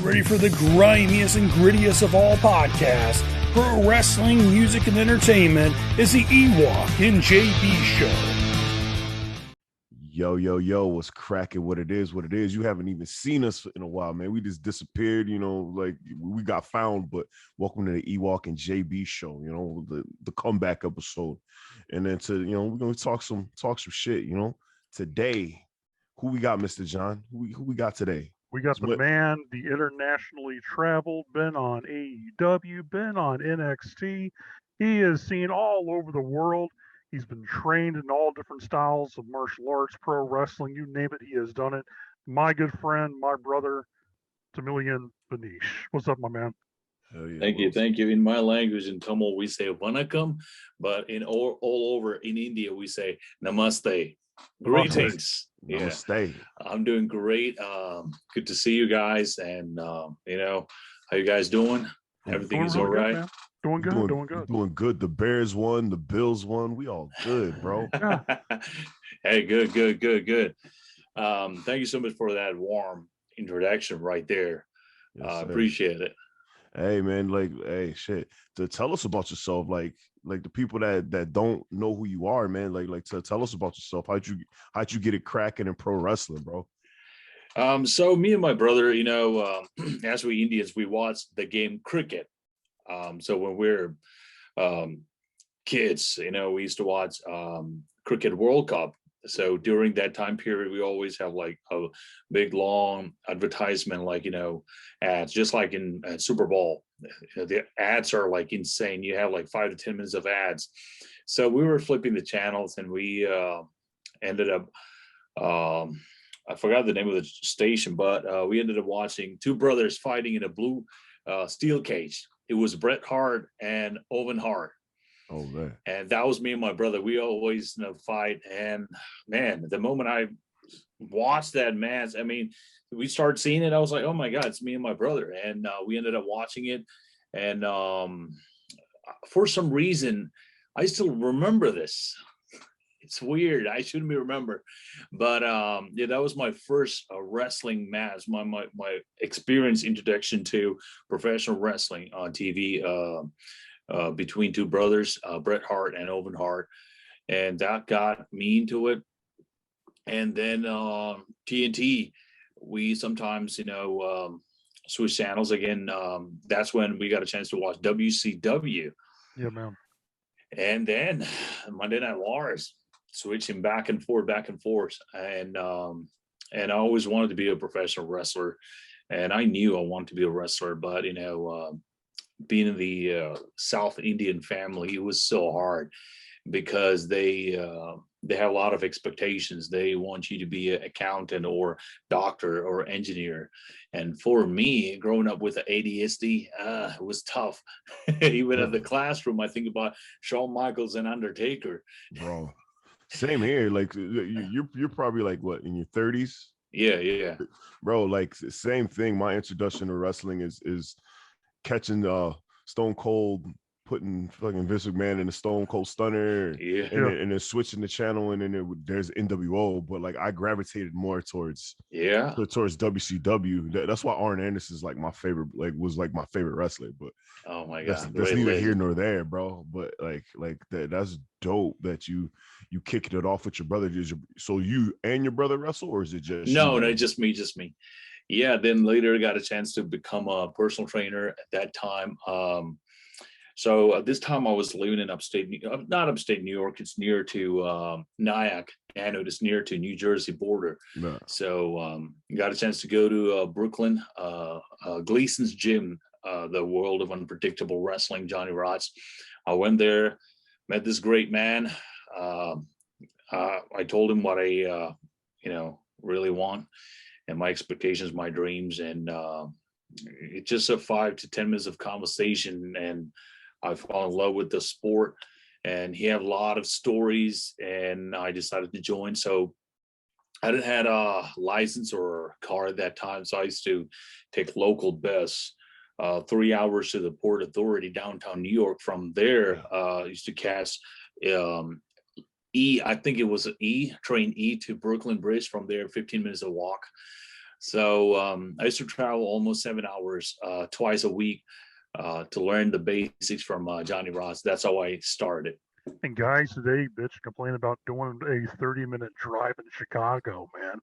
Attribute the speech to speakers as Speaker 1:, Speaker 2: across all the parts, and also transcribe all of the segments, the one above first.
Speaker 1: ready for the grimiest and grittiest of all podcasts, pro wrestling, music, and entertainment is the EWOKK and JB Show.
Speaker 2: Yo, what's cracking? What it is. You haven't even seen us in a while, man. We just disappeared, like we got found, but welcome to the EWOKK and JB Show, the comeback episode. And then we're going to talk some shit, Today, who we got, Mr. John? Who we got today?
Speaker 3: We got the man, the internationally traveled, been on AEW, been on NXT. He is seen all over the world. He's been trained in all different styles of martial arts, pro wrestling, you name it, he has done it. My good friend, my brother, Tamilian, Vineesh. What's up, my man?
Speaker 4: Yeah, thank you. In my language, in Tamil, we say vanakkam, but in all over in India, we say namaste. Greetings.
Speaker 2: Namaste.
Speaker 4: Yeah. I'm doing great. Good to see you guys. And, how you guys doing? Everything's all right?
Speaker 3: Good, doing good.
Speaker 2: Doing good. The Bears won. The Bills won. We all good, bro.
Speaker 4: Hey, good. Thank you so much for that warm introduction right there.
Speaker 2: Yes,
Speaker 4: appreciate it.
Speaker 2: Hey, man, shit. To tell us about yourself, like the people that don't know who you are, man, like to tell us about yourself. How'd you get it cracking in pro wrestling, bro?
Speaker 4: So me and my brother, as we Indians, we watched the game cricket. So when we're kids, we used to watch Cricket World Cup. So during that time period, we always have like a big long advertisement, ads, just like in Super Bowl. The ads are like insane. You have like 5 to 10 minutes of ads. So we were flipping the channels, and we ended up, I forgot the name of the station, but we ended up watching two brothers fighting in a blue steel cage. It was Bret Hart and Owen Hart.
Speaker 2: Oh, man.
Speaker 4: And that was me and my brother. We always fight. And man, the moment I watched that match, we started seeing it. I was like, oh my God, it's me and my brother. And we ended up watching it. And for some reason, I still remember this. It's weird. I shouldn't be remember. But that was my first wrestling match, my experience introduction to professional wrestling on TV. Between two brothers, Bret Hart and Owen Hart, and that got me into it. And then TNT, we sometimes switch channels again. That's when we got a chance to watch WCW.
Speaker 3: Yeah, man.
Speaker 4: And then Monday Night Wars, switching back and forth, and I always wanted to be a professional wrestler, and I knew I wanted to be a wrestler, but being in the South Indian family, it was so hard because they have a lot of expectations. They want you to be an accountant or doctor or engineer. And for me, growing up with the ADHD, it was tough. Even in the classroom, I think about Shawn Michaels and Undertaker.
Speaker 2: Bro, same here. Like you're probably like what, in your 30s?
Speaker 4: Yeah.
Speaker 2: Bro, like same thing. My introduction to wrestling is catching Stone Cold, putting fucking Vince McMahon in the Stone Cold Stunner, and then switching the channel, and then there's NWO. But like I gravitated more towards WCW. That's why Arn Anderson is like my favorite, was my favorite wrestler. But
Speaker 4: oh my God,
Speaker 2: that's neither here nor there, bro. But like that's dope that you kicked it off with your brother. So you and your brother wrestle, or is it just
Speaker 4: no, just me. Yeah, then later got a chance to become a personal trainer at that time. So at this time I was living in not upstate New York. It's near to Nyack, and it is near to New Jersey border.
Speaker 2: No.
Speaker 4: So got a chance to go to Brooklyn, Gleason's gym, the World of Unpredictable Wrestling, Johnny Rots. I went there, met this great man. I told him what I really want, and my expectations, my dreams, and it's just a 5 to 10 minutes of conversation, and I fall in love with the sport. And he had a lot of stories, and I decided to join. So I didn't have a license or a car at that time, so I used to take local bus 3 hours to the Port Authority, downtown New York. From there, I used to catch I think it was train E to Brooklyn Bridge. From there, 15 minutes of walk. So I used to travel almost 7 hours twice a week to learn the basics from Johnny Ross. That's how I started.
Speaker 3: And guys today bitch complain about doing a 30-minute drive in Chicago, man.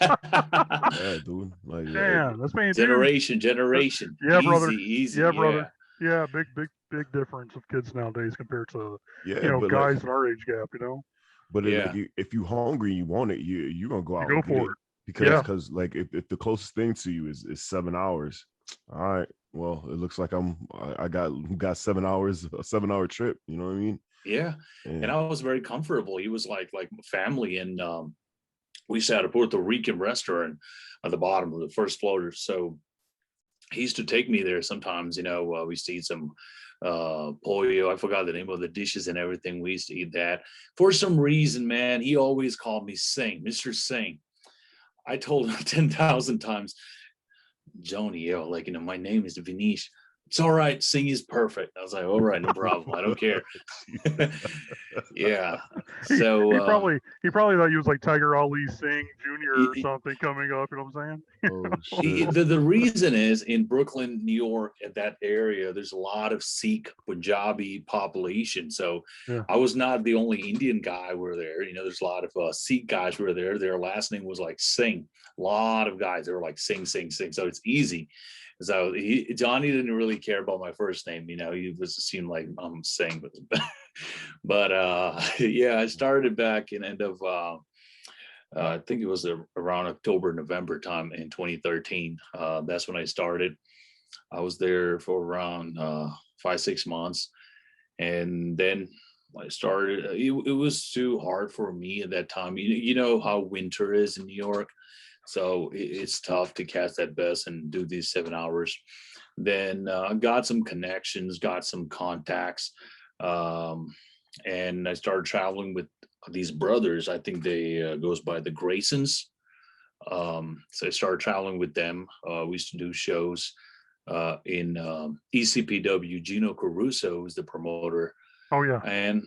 Speaker 2: Yeah, dude. Like,
Speaker 3: Damn, that's many
Speaker 4: generation.
Speaker 3: Yeah,
Speaker 4: Easy,
Speaker 3: brother.
Speaker 4: easy.
Speaker 3: Yeah, brother. Yeah, big difference of kids nowadays compared to
Speaker 2: yeah, but
Speaker 3: guys
Speaker 2: like,
Speaker 3: in our age gap.
Speaker 2: but it, like,
Speaker 4: Yeah.
Speaker 2: if you hungry and you want it, you're gonna go
Speaker 3: You
Speaker 2: out
Speaker 3: go
Speaker 2: and get
Speaker 3: for
Speaker 2: it.
Speaker 3: it.
Speaker 2: Because
Speaker 3: Yeah.
Speaker 2: like if the closest thing to you is 7 hours, all right. Well, it looks like I got 7 hours, a 7 hour trip. You know what I mean?
Speaker 4: Yeah. And
Speaker 2: And
Speaker 4: I was very comfortable. He was like family, and we sat at a Puerto Rican restaurant at the bottom of the first floor. So he used to take me there sometimes. We used to eat some pollo. I forgot the name of the dishes and everything. We used to eat that. For some reason, man, he always called me Singh, Mr. Singh. I told him 10,000 times, Joni, my name is Vineesh. It's all right. Singh is perfect. I was like, all right, no problem. I don't care. Yeah. So
Speaker 3: he probably thought he was like Tiger Ali Singh Jr. or something coming up. You know what I'm saying?
Speaker 2: oh shit.
Speaker 4: the reason is in Brooklyn, New York, at that area, there's a lot of Sikh Punjabi population. So
Speaker 3: Yeah.
Speaker 4: I was not the only Indian guy who were there. There's a lot of Sikh guys who were there. Their last name was like Singh. A lot of guys, they were like Singh, Singh, Singh. So it's easy. So Johnny didn't really care about my first name. He was seemed like I'm Singh, but yeah, I started back in end of I think it was around October, November time in 2013. That's when I started. I was there for around 5-6 months, and then I started. It was too hard for me at that time. You know how winter is in New York, so it's tough to catch that bus and do these 7 hours. Then got some connections, got some contacts, and I started traveling with these brothers. I think they goes by the Graysons. So I started traveling with them. We used to do shows in ECPW. Gino Caruso was the promoter.
Speaker 3: Oh yeah.
Speaker 4: And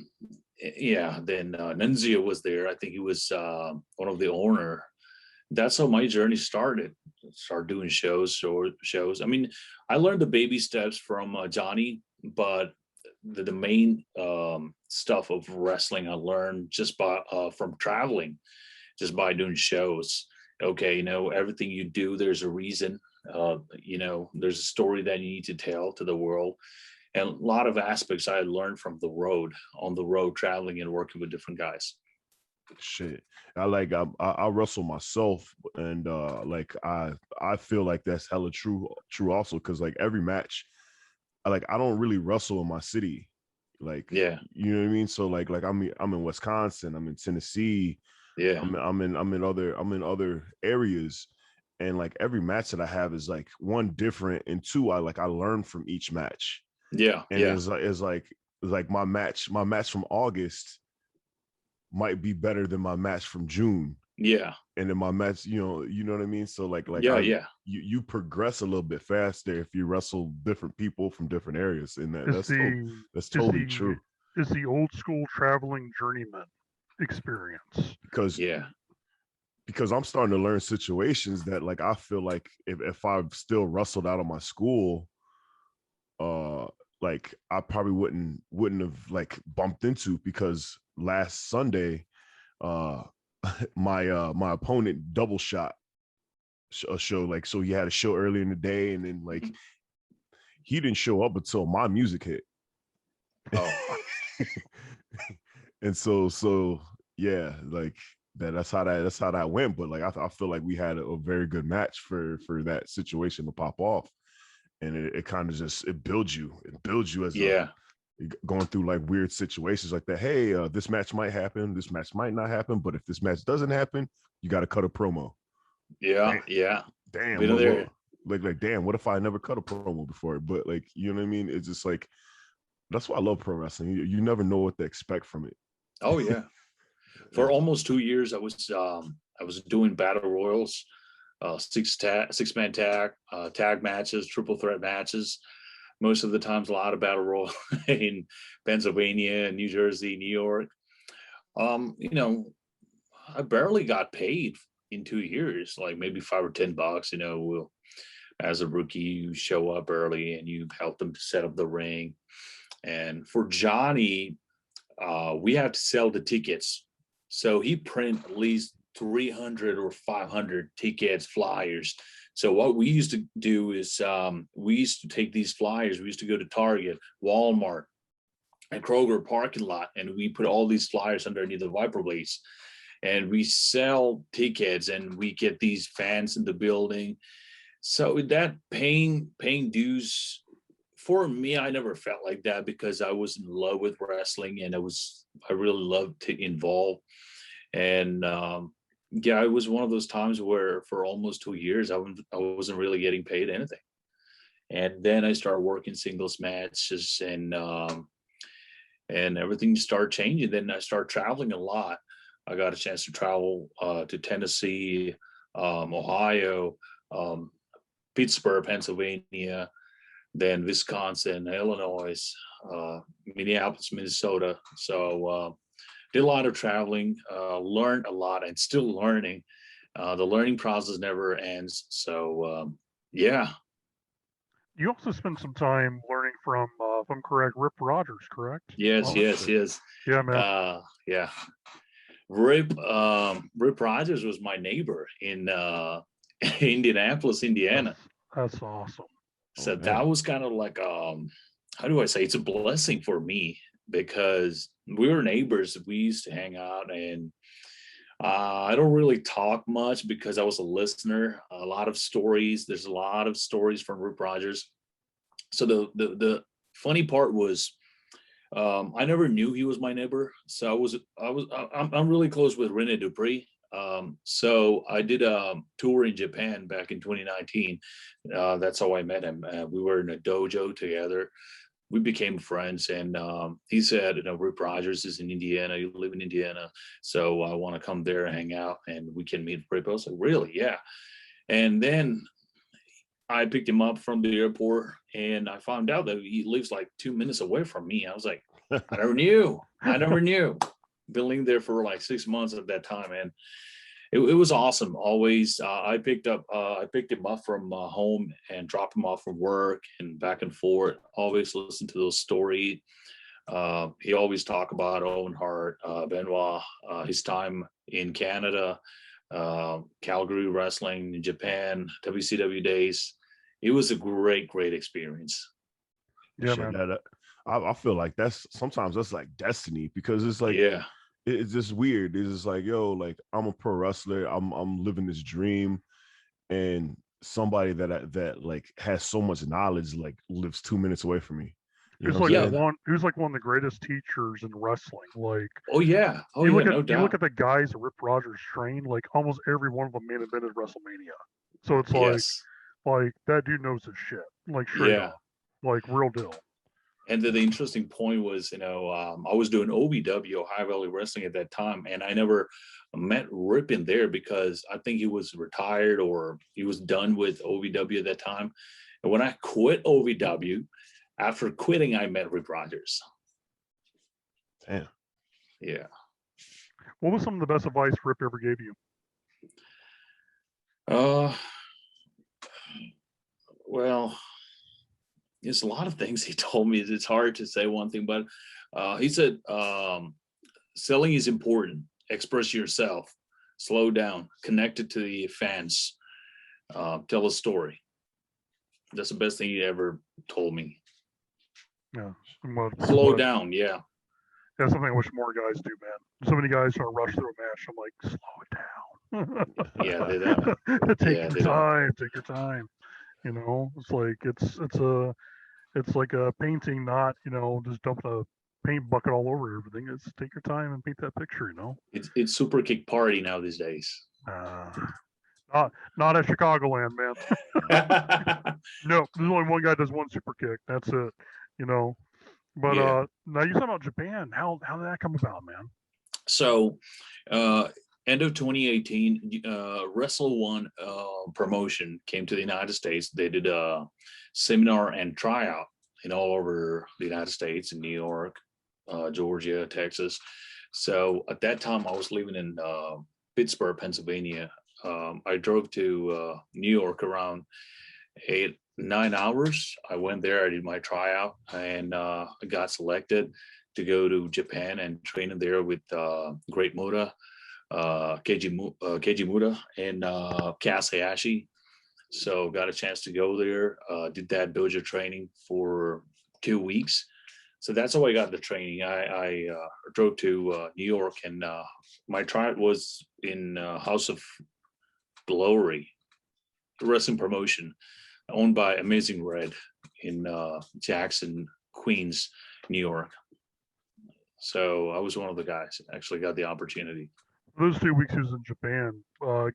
Speaker 4: yeah, then Nunzio was there. I think he was one of the owner. That's how my journey started. Start doing shows. I mean, I learned the baby steps from Johnny, but the main stuff of wrestling I learned just by from traveling, just by doing shows. Okay, everything you do, there's a reason. There's a story that you need to tell to the world, and a lot of aspects I learned from on the road, traveling and working with different guys.
Speaker 2: Shit, I wrestle myself, and like I feel like that's hella true also, because like every match, I don't really wrestle in my city, like,
Speaker 4: Yeah,
Speaker 2: you know what I mean. So like I'm in Wisconsin, I'm in Tennessee,
Speaker 4: yeah,
Speaker 2: I'm in other areas, and like every match that I have is like one different, and two, I learn from each match.
Speaker 4: yeah,
Speaker 2: And
Speaker 4: yeah,
Speaker 2: it's like my match from August might be better than my match from June.
Speaker 4: yeah,
Speaker 2: And then my match, you know what I mean? So like
Speaker 4: yeah, yeah.
Speaker 2: you progress a little bit faster if you wrestle different people from different areas. And that's totally true.
Speaker 3: Is the old school traveling journeyman experience.
Speaker 2: Because
Speaker 4: Yeah,
Speaker 2: I'm starting to learn situations that like I feel like if I've still wrestled out of my school, like I probably wouldn't have like bumped into, because last Sunday my opponent double shot a show. Like, so he had a show early in the day, and then like he didn't show up until my music hit.
Speaker 4: oh,
Speaker 2: And so yeah, like that's how that went. But like I feel like we had a very good match for that situation to pop off, and it kind of just it builds you as
Speaker 4: yeah,
Speaker 2: going through like weird situations like that. Hey, this match might happen, this match might not happen, but if this match doesn't happen, you got to cut a promo.
Speaker 4: yeah, yeah.
Speaker 2: Damn,
Speaker 4: Been there.
Speaker 2: like damn, what if I never cut a promo before? But like, you know what I mean? It's just like, that's why I love pro wrestling. You never know what to expect from it.
Speaker 4: Oh yeah. For almost 2 years, I was doing battle royals, 6-man tag matches, triple threat matches. Most of the times, a lot of battle royal in Pennsylvania, New Jersey, New York. I barely got paid in 2 years, like maybe $5 or $10. As a rookie, you show up early and you help them to set up the ring. And for Johnny, we have to sell the tickets. So he print at least 300 or 500 tickets, flyers. So what we used to do is we used to take these flyers. We used to go to Target, Walmart, and Kroger parking lot, and we put all these flyers underneath the wiper blades. And we sell tickets, and we get these fans in the building. So with that paying dues, for me, I never felt like that because I was in love with wrestling, and I really loved to involve. And yeah, it was one of those times where for almost 2 years I wasn't really getting paid anything. And then I started working singles matches, and everything started changing. Then I started traveling a lot. I got a chance to travel to Tennessee, Ohio, Pittsburgh, Pennsylvania, then Wisconsin, Illinois, Minneapolis, Minnesota. So did a lot of traveling, learned a lot, and still learning. The learning process never ends. So yeah.
Speaker 3: You also spent some time learning from, if I'm correct, Rip Rogers, correct?
Speaker 4: Yes.
Speaker 3: Yeah, man.
Speaker 4: Yeah. Rip Rogers was my neighbor in Indianapolis, Indiana.
Speaker 3: That's awesome.
Speaker 4: So that was kind of like how do I say, it's a blessing for me because we were neighbors. We used to hang out, and I don't really talk much because I was a listener. A lot of stories. There's a lot of stories from Rip Rogers. So the funny part was I never knew he was my neighbor. So I'm really close with Rene Dupree. So I did a tour in Japan back in 2019. That's how I met him. We were in a dojo together. We became friends, and he said, Rip Rogers is in Indiana. You live in Indiana, so I want to come there and hang out, and we can meet Rip. I was like, really? Yeah. And then I picked him up from the airport, and I found out that he lives like 2 minutes away from me. I was like, I never knew. Been living there for like 6 months at that time, and it was awesome. Always, I picked him up from home and dropped him off from work and back and forth. Always listen to those stories. He always talked about Owen Hart, Benoit, his time in Canada, Calgary wrestling in Japan, WCW days. It was a great experience.
Speaker 3: Yeah, man.
Speaker 2: I feel like sometimes that's like destiny, because it's like,
Speaker 4: yeah,
Speaker 2: it's just weird. It's just like, yo, like I'm a pro wrestler. I'm living this dream, and somebody that like has so much knowledge like lives 2 minutes away from me.
Speaker 3: Who's like one of the greatest teachers in wrestling. Like,
Speaker 4: no doubt.
Speaker 3: You look at the guys that Rip Rogers trained. Like almost every one of them main evented WrestleMania. So it's like that dude knows his shit. Like straight up, like real deal.
Speaker 4: And the interesting point was, I was doing OVW, Ohio Valley Wrestling at that time, and I never met Rip in there because I think he was retired or he was done with OVW at that time. And when I quit OVW, after quitting, I met Rip Rogers.
Speaker 2: Damn.
Speaker 4: Yeah.
Speaker 3: What was some of the best advice Rip ever gave you?
Speaker 4: Well, there's a lot of things he told me. It's hard to say one thing, but he said, selling is important. Express yourself. Slow down. Connect it to the fans. Tell a story. That's the best thing he ever told me.
Speaker 3: Yeah.
Speaker 4: Slow down. Yeah.
Speaker 3: That's something I wish more guys do, man. So many guys try to rush through a match. I'm like, slow it down.
Speaker 4: Yeah, they don't.
Speaker 3: Take your time. It's like it's like a painting, not just dumping a paint bucket all over everything. It's take your time and paint that picture.
Speaker 4: It's super kick party now these days.
Speaker 3: Not at Chicagoland, man. No, there's only one guy that does one super kick. That's it. But now you're talking about Japan. How did that come about, man?
Speaker 4: So end of 2018, Wrestle One promotion came to the United States. They did a seminar and tryout all over the United States, in New York, Georgia, Texas. So at that time, I was living in Pittsburgh, Pennsylvania. I drove to New York around 8-9 hours. I went there, I did my tryout, and I got selected to go to Japan and train in there with Great Muda, Keiji Muda, and Kaz Hayashi. So got a chance to go there, did that dojo training for 2 weeks. So that's how I got the training. I drove to New York, and my tryout was in House of Glory, the wrestling promotion owned by Amazing Red in Jackson, Queens, New York. So I was one of the guys that actually got the opportunity.
Speaker 3: Those 2 weeks he was in Japan.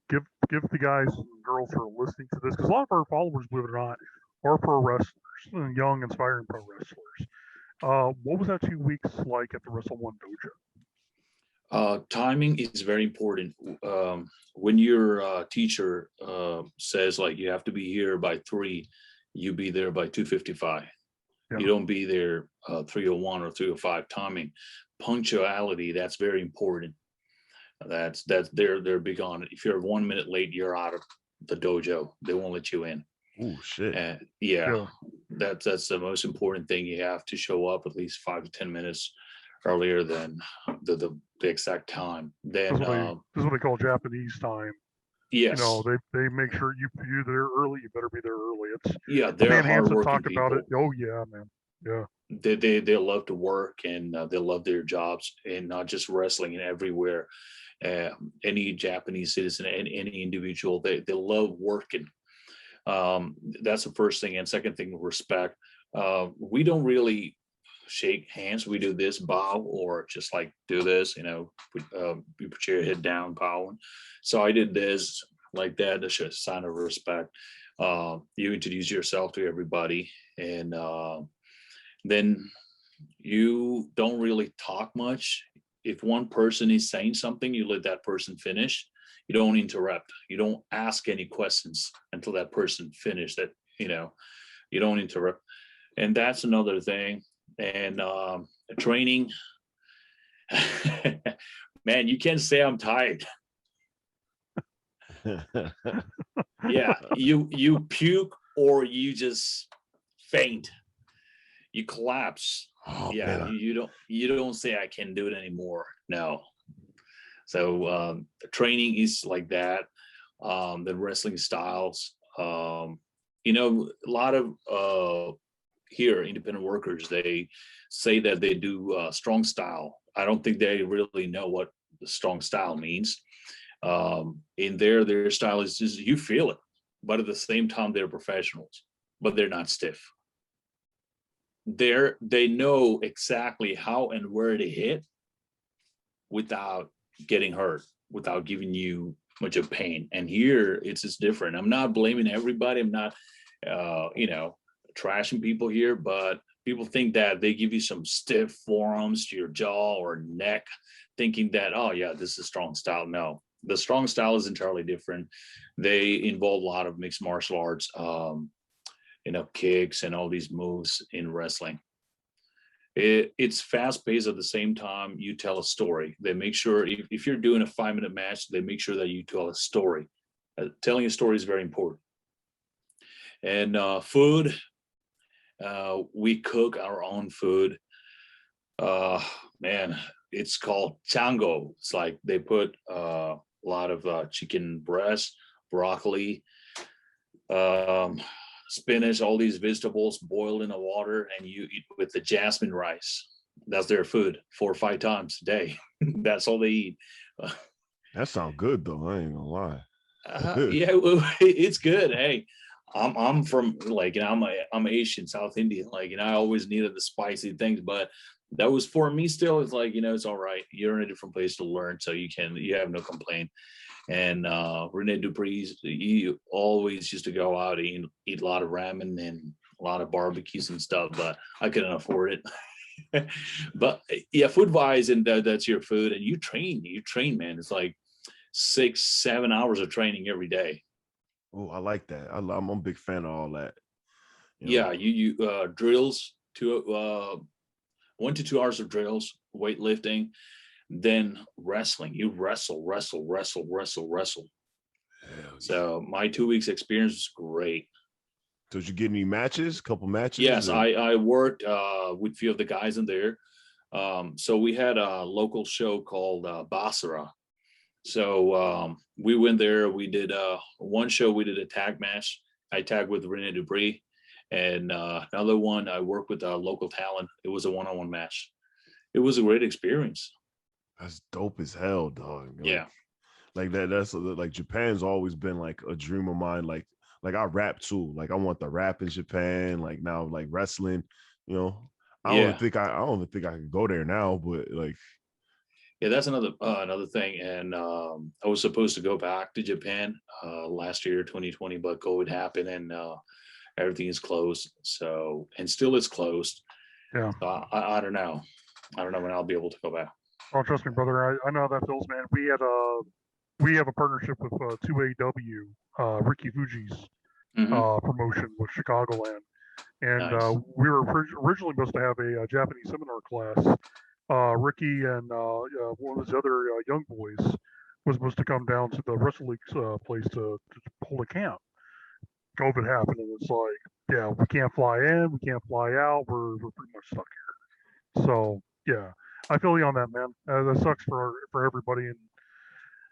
Speaker 3: Give the guys and girls who are listening to this, because a lot of our followers, believe it or not, are pro wrestlers, young, inspiring pro wrestlers. What was that 2 weeks like at the Wrestle One dojo?
Speaker 4: Timing is very important. When your teacher says like you have to be here by 3, you be there by 2:55.
Speaker 3: Yeah.
Speaker 4: You don't be there 3:01 or 3:05. Timing, punctuality, that's very important. That's they're big on it. If you're 1 minute late, you're out of the dojo. They won't let you in.
Speaker 2: Oh shit.
Speaker 4: And yeah, that's the most important thing. You have to show up at least 5 to 10 minutes earlier than the exact time. Then
Speaker 3: this is what they call Japanese time.
Speaker 4: yes,
Speaker 3: You know, they make sure you're there early. You better be there early. It's
Speaker 4: they're
Speaker 3: Stan Hansen
Speaker 4: hardworking
Speaker 3: talked
Speaker 4: people.
Speaker 3: about it. Oh yeah, man. Yeah.
Speaker 4: They love to work, and they love their jobs, and not just wrestling, and everywhere. Any Japanese citizen and any individual, they love working. That's the first thing. And second thing, respect. We don't really shake hands. We do this, bow, or just like do this, you put your head down, bowing. So I did this like that. That's just a sign of respect. You introduce yourself to everybody, and then you don't really talk much. If one person is saying something, you let that person finish. You don't interrupt. You don't ask any questions until that person finished. You don't interrupt. And that's another thing. And training, man, you can't say I'm tired. Yeah, you puke or you just faint. You collapse.
Speaker 2: Oh,
Speaker 4: yeah,
Speaker 2: man.
Speaker 4: you don't say I can't do it anymore. No. So training is like that. The wrestling styles. A lot of here independent workers, they say that they do strong style. I don't think they really know what the strong style means. In their style is just, you feel it, but at the same time they're professionals, but they're not stiff. They know exactly how and where to hit without getting hurt, without giving you much of pain. And here it's just different. I'm not blaming everybody. I'm not trashing people here, but people think that they give you some stiff forearms to your jaw or neck, thinking that, oh yeah, this is strong style. No, the strong style is entirely different. They involve a lot of mixed martial arts, kicks and all these moves in wrestling. It's fast paced. At the same time, you tell a story. They make sure if you're doing a 5-minute match, they make sure that you tell a story. Telling a story is very important. And food, we cook our own food. Man, it's called chango. It's like they put a lot of chicken breast, broccoli, spinach, all these vegetables boiled in the water, and you eat with the jasmine rice. That's their food 4 or 5 times a day. That's all they eat.
Speaker 2: That sounds good though. I ain't gonna lie.
Speaker 4: Yeah, well, it's good. Hey, I'm from I'm Asian, South Indian. I always needed the spicy things, but that was for me still. It's it's all right. You're in a different place to learn, so you have no complaint. And Rene Dupree's, he always used to go out and eat a lot of ramen and a lot of barbecues and stuff, but I couldn't afford it. But yeah, food wise, and that's your food. And you train, man. It's like 6-7 hours of training every day.
Speaker 2: Oh, I like that. I'm a big fan of all that.
Speaker 4: Yeah, you drills, 1 to 2 hours of drills, weightlifting. Then wrestling, you wrestle.
Speaker 2: Hell
Speaker 4: So my 2 weeks experience was great.
Speaker 2: So did you get any matches? Couple matches?
Speaker 4: Yes, I worked with a few of the guys in there. So we had a local show called Basra. So we went there. We did one show. We did a tag match. I tagged with Rene Dupree, and another one I worked with a local talent. It was a one-on-one match. It was a great experience.
Speaker 2: That's dope as hell, dog.
Speaker 4: Yeah.
Speaker 2: Like that. That's like Japan's always been like a dream of mine. Like I rap too. Like I want the rap in Japan. Like now, like wrestling. You know, I don't
Speaker 4: Yeah.
Speaker 2: even think I could go there now. But like,
Speaker 4: Yeah, that's another thing. And I was supposed to go back to Japan last year, 2020, but COVID happened and everything is closed. So, and still it's closed.
Speaker 3: Yeah.
Speaker 4: So I don't know. I don't know when I'll be able to go back.
Speaker 3: Oh, trust me, brother. I know how that feels, man. We have a partnership with 2AW, Ricky Fuji's promotion with Chicagoland, and
Speaker 4: Nice.
Speaker 3: we were originally supposed to have a, Japanese seminar class. Ricky and one of his other young boys was supposed to come down to the Wrestle League's place to hold a camp. COVID happened, and it's like, yeah, we can't fly in, we can't fly out. We're pretty much stuck here. So yeah, I feel you on that, man. That sucks for everybody. And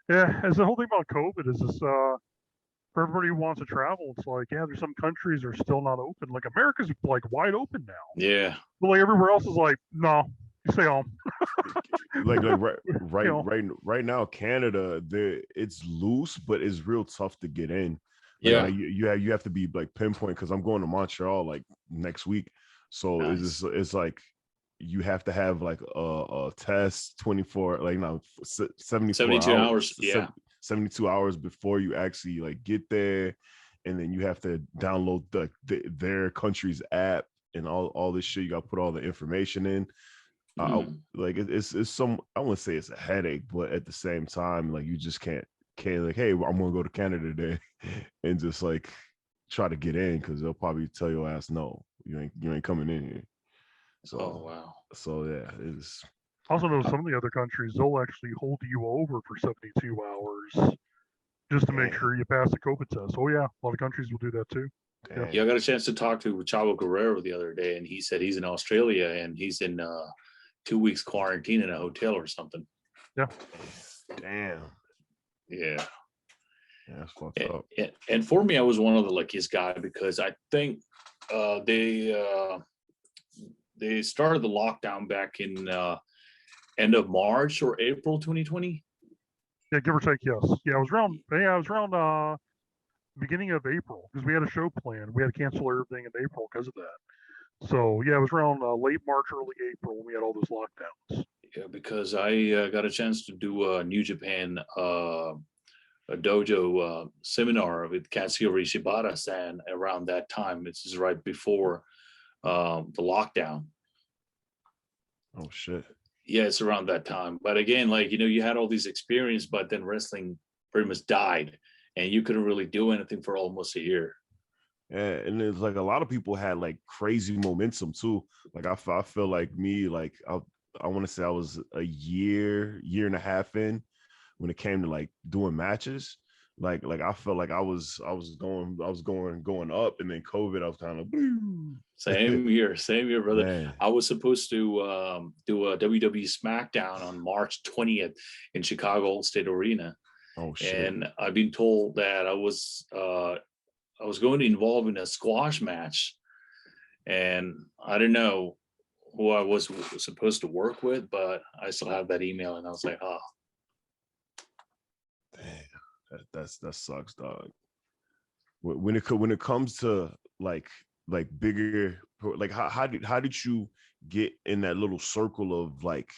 Speaker 3: yeah, as the whole thing about COVID is this, for everybody who wants to travel, it's like, yeah, there's some countries are still not open. Like America's like wide open now,
Speaker 4: Yeah.
Speaker 3: but like everywhere else is like, no, you stay home.
Speaker 2: like
Speaker 3: You know.
Speaker 2: right now, Canada, it's loose, but it's real tough to get in.
Speaker 4: Yeah.
Speaker 2: Like you have to be like pinpoint because I'm going to Montreal like next week. So
Speaker 4: Nice.
Speaker 2: it's like you have to have like a test 24 like no 74
Speaker 4: 72 hours. Yeah.
Speaker 2: 72 hours before you actually like get there, and then you have to download their country's app and all this shit. You got to put all the information in. Like it's some, I wouldn't say it's a headache, but at the same time, like you just can't like, hey, I'm gonna go to Canada today and just like try to get in because they'll probably tell your ass no, you ain't coming in here. So
Speaker 4: Oh, wow.
Speaker 2: so yeah, it's
Speaker 3: Also, know some of the other countries they'll actually hold you over for 72 hours just to make
Speaker 2: damn,
Speaker 3: sure you pass the COVID test. Oh yeah, a lot of countries will do that too. Yeah.
Speaker 4: Yeah, I got a chance to talk to Chavo Guerrero the other day, and he said he's in Australia and he's in 2 weeks quarantine in a hotel or something.
Speaker 3: Yeah.
Speaker 2: damn.
Speaker 4: Yeah.
Speaker 2: Yeah, that's fucked up.
Speaker 4: And for me, I was one of the luckiest guys because I think they started the lockdown back in end of March or April 2020.
Speaker 3: Yeah, give or take, yes. Yeah, it was around beginning of April because we had a show planned. We had to cancel everything in April because of that. So yeah, it was around late March, early April when we had all those lockdowns.
Speaker 4: Yeah, because I got a chance to do a New Japan a dojo seminar with Katsuyori Shibata-san around that time. This is right before the lockdown.
Speaker 2: Oh shit.
Speaker 4: Yeah, it's around that time. But again, like, you had all these experience, but then wrestling pretty much died and you couldn't really do anything for almost a year.
Speaker 2: And it's like a lot of people had like crazy momentum too. Like I feel like me, like I want to say I was a year and a half in when it came to like doing matches. Like I felt like I was going up, and then COVID, I was kind of
Speaker 4: Same year, brother.
Speaker 2: Man.
Speaker 4: I was supposed to do a WWE SmackDown on March 20th in Chicago State Arena.
Speaker 2: Oh shit.
Speaker 4: And I've been told that I was going to involve in a squash match, and I didn't know who I was supposed to work with, but I still have that email, and I was like, oh.
Speaker 2: Damn, that sucks, dog. When it comes to like bigger, like how did you get in that little circle of like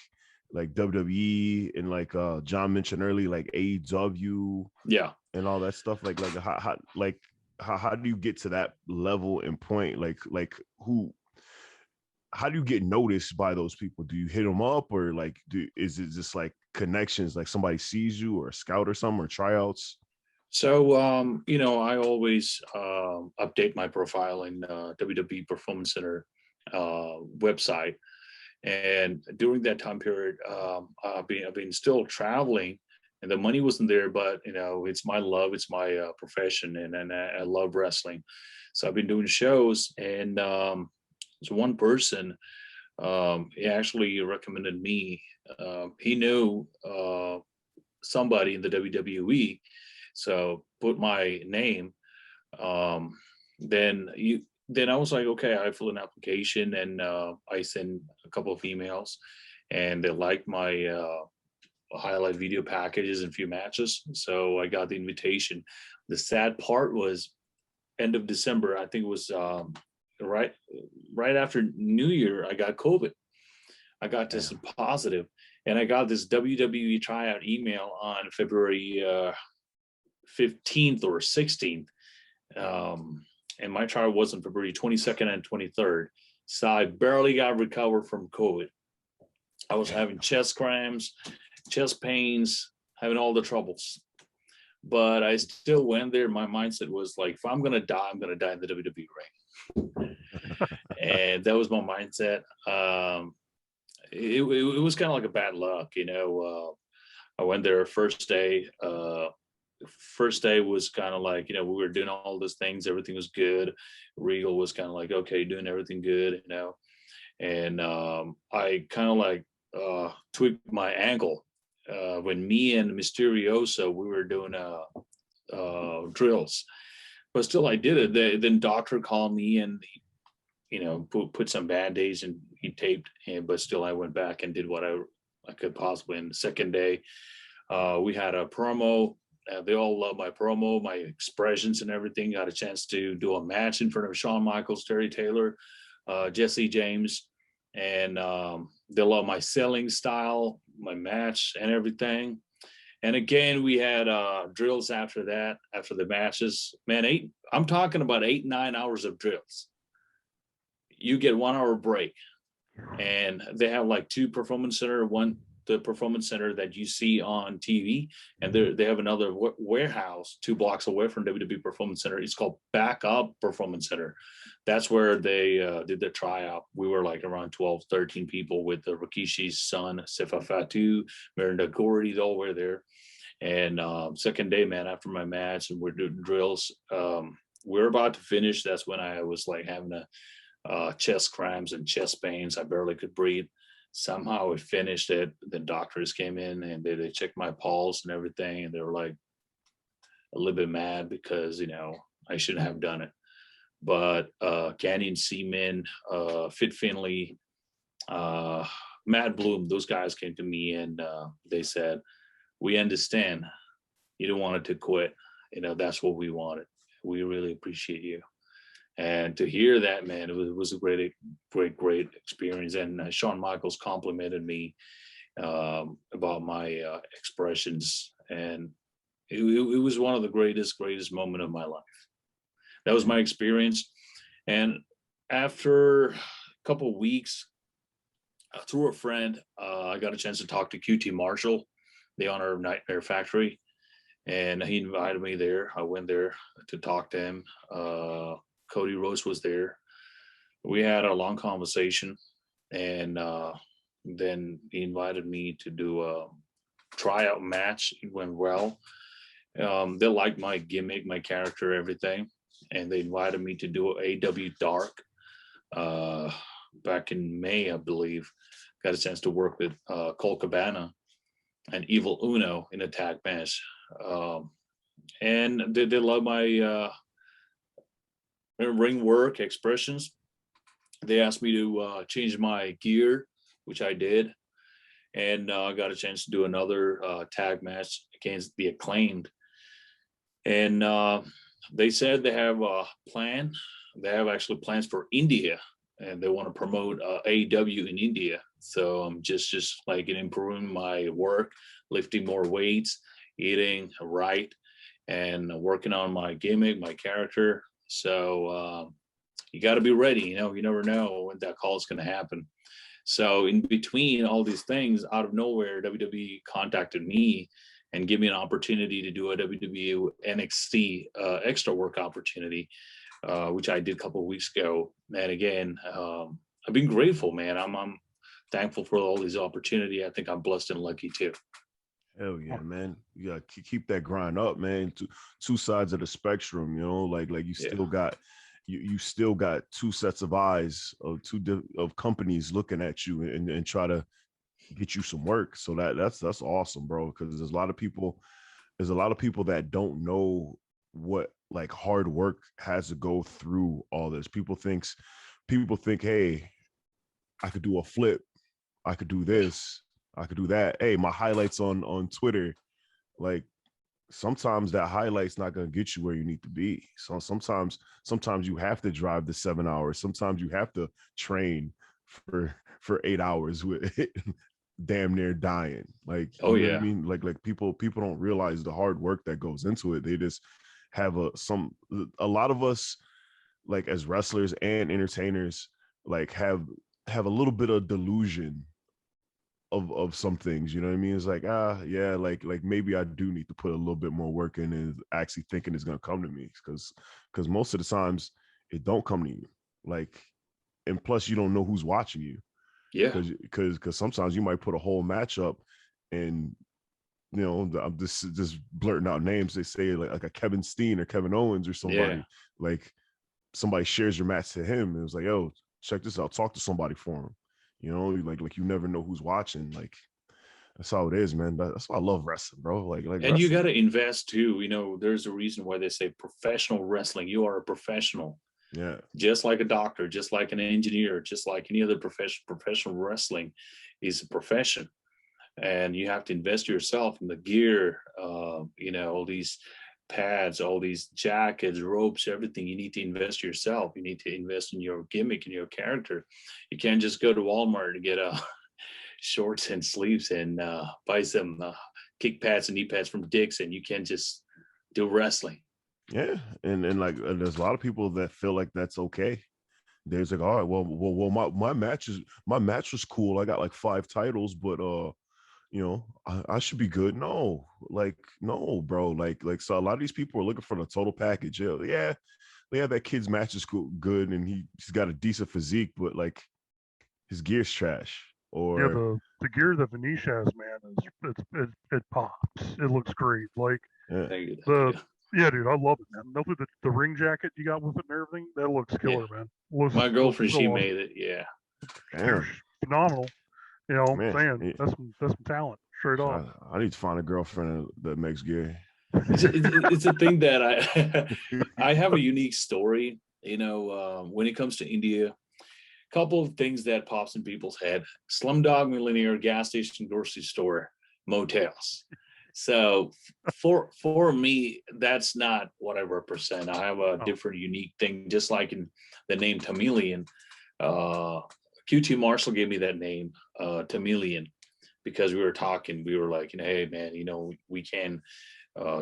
Speaker 2: WWE and like John mentioned earlier, like AEW,
Speaker 4: Yeah.
Speaker 2: and all that stuff, like how do you get to that level and point, like how do you get noticed by those people? Do you hit them up, or like is it just like connections, like somebody sees you or a scout or something, or tryouts?
Speaker 4: So I always update my profile in WWE Performance Center website, and during that time period, I've been still traveling and the money wasn't there, but it's my love, it's my profession, and I love wrestling. So I've been doing shows, and there's one person, he actually recommended me. He knew somebody in the WWE, so put my name. Then I was like, okay, I fill an application, and I sent a couple of emails, and they liked my highlight video packages and a few matches. So I got the invitation. The sad part was end of December, I think it was right after New Year, I got COVID. I got tested positive, and I got this WWE tryout email on February 15th or 16th. And my trial was on February 22nd and 23rd. So I barely got recovered from COVID. I was having chest cramps, chest pains, having all the troubles. But I still went there. My mindset was like, if I'm going to die, I'm going to die in the WWE ring. And that was my mindset. It was kind of like a bad luck, I went there first day. First day was kind of like, we were doing all those things. Everything was good. Regal was kind of like, okay, doing everything good, And I kind of like tweaked my ankle when me and Mysterioso, we were doing drills. But still, I did it. Then doctor called me and, put some Band-Aids, and he taped. But still, I went back and did what I could possibly. And the second day, we had a promo. They all love my promo, my expressions and everything. Got a chance to do a match in front of Shawn Michaels, Terry Taylor, Jesse James. And they love my selling style, my match and everything. And again, we had drills after that, after the matches. Man, I'm talking about 8-9 hours of drills. You get 1 hour break. And they have like two performance center, the performance center that you see on TV, and they have another warehouse 2 blocks away from WWE Performance Center. It's called Backup Performance Center. That's where they did the tryout. We were like around 12, 13 people with the Rikishi's son, Sifa Fatu, Miranda Gordy, all were there. And second day, man, after my match, and we're doing drills, we're about to finish. That's when I was like having chest cramps and chest pains. I barely could breathe. Somehow we finished it. The doctors came in and they checked my pulse and everything, and they were like a little bit mad because I shouldn't have done it. But Canyon Seaman, Fit Finley, Matt Bloom, those guys came to me and they said, "We understand you don't want it to quit. That's what we wanted. We really appreciate you." And to hear that, man, it was a great experience. And Shawn Michaels complimented me about my expressions, and it was one of the greatest moment of my life. That was my experience. And after a couple of weeks, through a friend, I got a chance to talk to QT Marshall, the owner of Nightmare Factory, and he invited me there. I went there to talk to him. Cody Rhodes was there. We had a long conversation, and then he invited me to do a tryout match. It went well. They liked my gimmick, my character, everything, and they invited me to do AW Dark back in May, I believe. Got a chance to work with Colt Cabana and Evil Uno in a tag match, and they love my ring work, expressions. They asked me to change my gear, which I did, and I got a chance to do another tag match against the Acclaimed. And they said they have a plan. They have actually plans for India, and they want to promote AEW in India. So I'm just like improving my work, lifting more weights, eating right, and working on my gimmick, my character. So you got to be ready. You never know when that call is going to happen. So in between all these things, out of nowhere, WWE contacted me and gave me an opportunity to do a WWE NXT extra work opportunity, which I did a couple of weeks ago. And again, I've been grateful, man. I'm thankful for all these opportunity. I think I'm blessed and lucky too.
Speaker 2: Hell yeah, man. You gotta keep that grind up, man. Two sides of the spectrum, you know, like you
Speaker 4: Yeah.
Speaker 2: still got you still got two sets of eyes of of companies looking at you and try to get you some work. So that's awesome, bro. Because there's a lot of people that don't know what like hard work has to go through all this. People think, hey, I could do a flip, I could do this, I could do that. Hey, my highlights on Twitter, like sometimes that highlight's not going to get you where you need to be. So sometimes you have to drive the 7 hours. Sometimes you have to train for 8 hours with damn near dying. Like,
Speaker 4: Oh
Speaker 2: you know what I
Speaker 4: yeah.
Speaker 2: mean? Like people don't realize the hard work that goes into it. They just have a lot of us, like as wrestlers and entertainers, like have a little bit of delusion of some things, you know what I mean? It's like, yeah, like maybe I do need to put a little bit more work in and actually thinking it's gonna come to me. Because most of the times it don't come to you. Like, and plus you don't know who's watching you.
Speaker 4: Yeah.
Speaker 2: Because sometimes you might put a whole match up and you know, I'm just blurting out names. They say like a Kevin Steen or Kevin Owens or
Speaker 4: Yeah.
Speaker 2: somebody, like somebody shares your match to him and it was like, yo, check this out, talk to somebody for him. You know, like you never know who's watching. Like that's how it is, man. That's why I love wrestling, bro. Like
Speaker 4: And you got
Speaker 2: wrestling.
Speaker 4: to invest too. You know, there's a reason why they say professional wrestling. You are a professional,
Speaker 2: Yeah.
Speaker 4: just like a doctor, just like an engineer, just like any other profession. Professional wrestling is a profession, and you have to invest yourself in the gear. You know, all these pads, all these jackets, ropes, everything. You need to invest yourself. You need to invest in your gimmick and your character. You can't just go to Walmart and get a shorts and sleeves and buy some kick pads and knee pads from Dixon. You can't just do wrestling.
Speaker 2: Yeah. And like there's a lot of people that feel like that's okay. There's like, all right, well, my match was cool. I got like 5 titles, but you know, I should be good. No, like, no, bro. Like, so a lot of these people are looking for the total package. Yeah, that kid's match is good and he's got a decent physique, but like his gear's trash.
Speaker 3: Yeah,
Speaker 2: Or
Speaker 3: the gear that Vineesh has, man, is it pops. It looks great. Like
Speaker 2: yeah,
Speaker 4: Thank you. Thank
Speaker 3: the
Speaker 4: you.
Speaker 3: yeah, dude, I love it, man. The ring jacket you got with it and everything, that looks
Speaker 4: Yeah.
Speaker 3: killer, man. Looks
Speaker 4: My
Speaker 3: looks
Speaker 4: girlfriend,
Speaker 3: so
Speaker 4: she
Speaker 3: awesome.
Speaker 4: made it. Yeah.
Speaker 3: Dude,
Speaker 2: damn,
Speaker 3: phenomenal. You know,
Speaker 2: man.
Speaker 3: saying
Speaker 2: Yeah.
Speaker 3: that's some talent, straight off.
Speaker 2: I need to find a girlfriend that makes gear.
Speaker 4: It's a thing that I I have a unique story. You know, when it comes to India, couple of things that pops in people's head: Slumdog Millionaire, gas station, grocery store, motels. So for me, that's not what I represent. I have a
Speaker 3: Oh,
Speaker 4: different, unique thing. Just like in the name Tamilian, uh, QT Marshall gave me that name, Tamilian, because we were talking. We were like, you know, hey man, you know, we can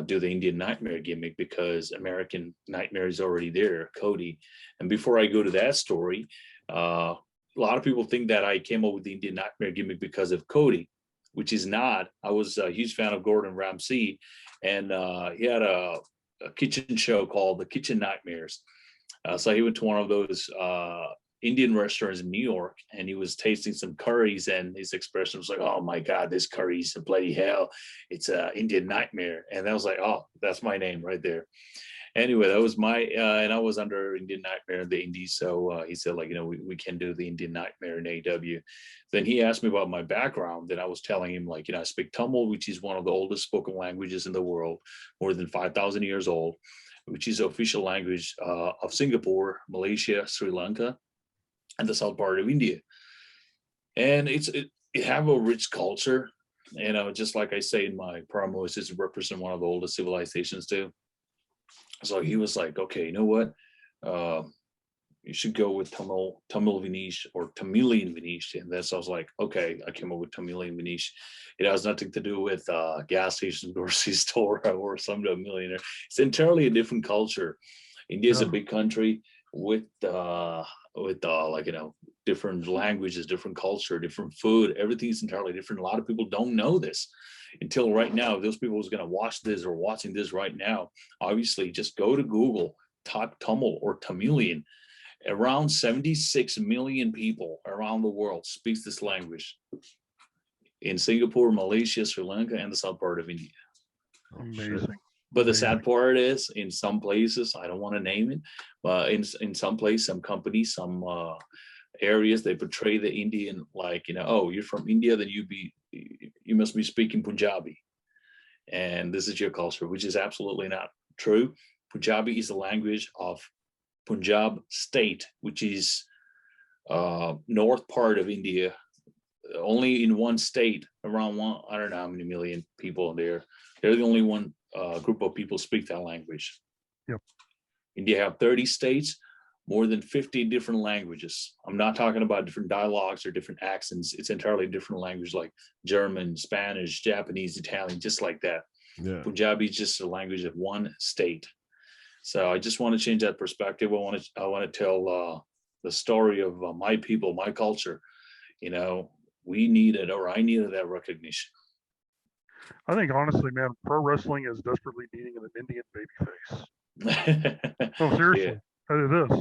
Speaker 4: do the Indian Nightmare gimmick because American Nightmare is already there, Cody. And before I go to that story, a lot of people think that I came up with the Indian Nightmare gimmick because of Cody, which is not. I was a huge fan of Gordon Ramsay, and he had a kitchen show called The Kitchen Nightmares. So he went to one of those Indian restaurants in New York, and he was tasting some curries, and his expression was like, "Oh my God, this curry's a bloody hell! It's a Indian nightmare." And I was like, "Oh, that's my name right there." Anyway, that was my and I was under Indian Nightmare in the Indies, so he said like, you know, we can do the Indian Nightmare in AW. Then he asked me about my background. Then I was telling him like, you know, I speak Tamil, which is one of the oldest spoken languages in the world, more than 5,000 years old, which is the official language of Singapore, Malaysia, Sri Lanka, and the south part of India. And it have a rich culture. You know, just like I say in my promos, it's represent one of the oldest civilizations too. So he was like, okay, you know what? Uh, you should go with Tamil Vineesh or Tamilian Vineesh. And that's, I was like, okay, I came up with Tamilian Vineesh. It has nothing to do with gas station, grocery store, or some millionaire. It's entirely a different culture. India is a
Speaker 3: yeah.
Speaker 4: big country with like, you know, different languages, different culture, different food. Everything's entirely different. A lot of people don't know this until right now. Those people who's going to watch this or watching this right now, obviously just go to Google, type Tamil or Tamilian. Around 76 million people around the world speaks this language. in Singapore, Malaysia, Sri Lanka, and the south part of India.
Speaker 3: Amazing.
Speaker 4: But the sad part is, in some places, I don't want to name it, but in some places, some companies, some areas, they portray the Indian like, oh, you're from India, then you must be speaking Punjabi, and this is your culture, which is absolutely not true. Punjabi is the language of Punjab state, which is north part of India. Only in one state, around I don't know how many million people there. They're the only one group of people speak that language.
Speaker 3: Yep.
Speaker 4: India have 30 states, more than 50 different languages. I'm not talking about different dialogues or different accents. It's entirely different language, like German, Spanish, Japanese, Italian, just like that.
Speaker 2: Yeah.
Speaker 4: Punjabi is just a language of one state. So I just want to change that perspective. I want to tell the story of my people, my culture. We needed, or I needed, that recognition.
Speaker 3: I think honestly, man, pro wrestling is desperately needing an Indian babyface. No, seriously,
Speaker 4: Yeah.
Speaker 3: and it is.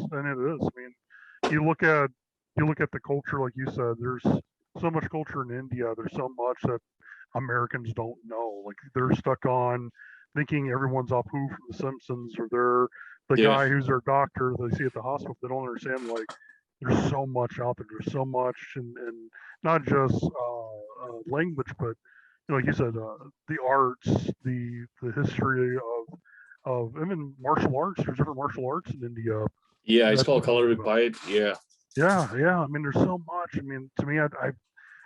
Speaker 3: I mean, you look at the culture, like you said. There's so much culture in India. There's so much that Americans don't know. Like they're stuck on thinking everyone's Apu from The Simpsons, or they're the guy who's their doctor they see at the hospital. They don't understand, like, there's so much out there. There's so much, and not just language, but like you said, the arts, the history of even martial arts. There's different martial arts in India.
Speaker 4: Yeah, it's called Color Quiet. Yeah.
Speaker 3: Yeah. I mean, there's so much. I mean, to me, I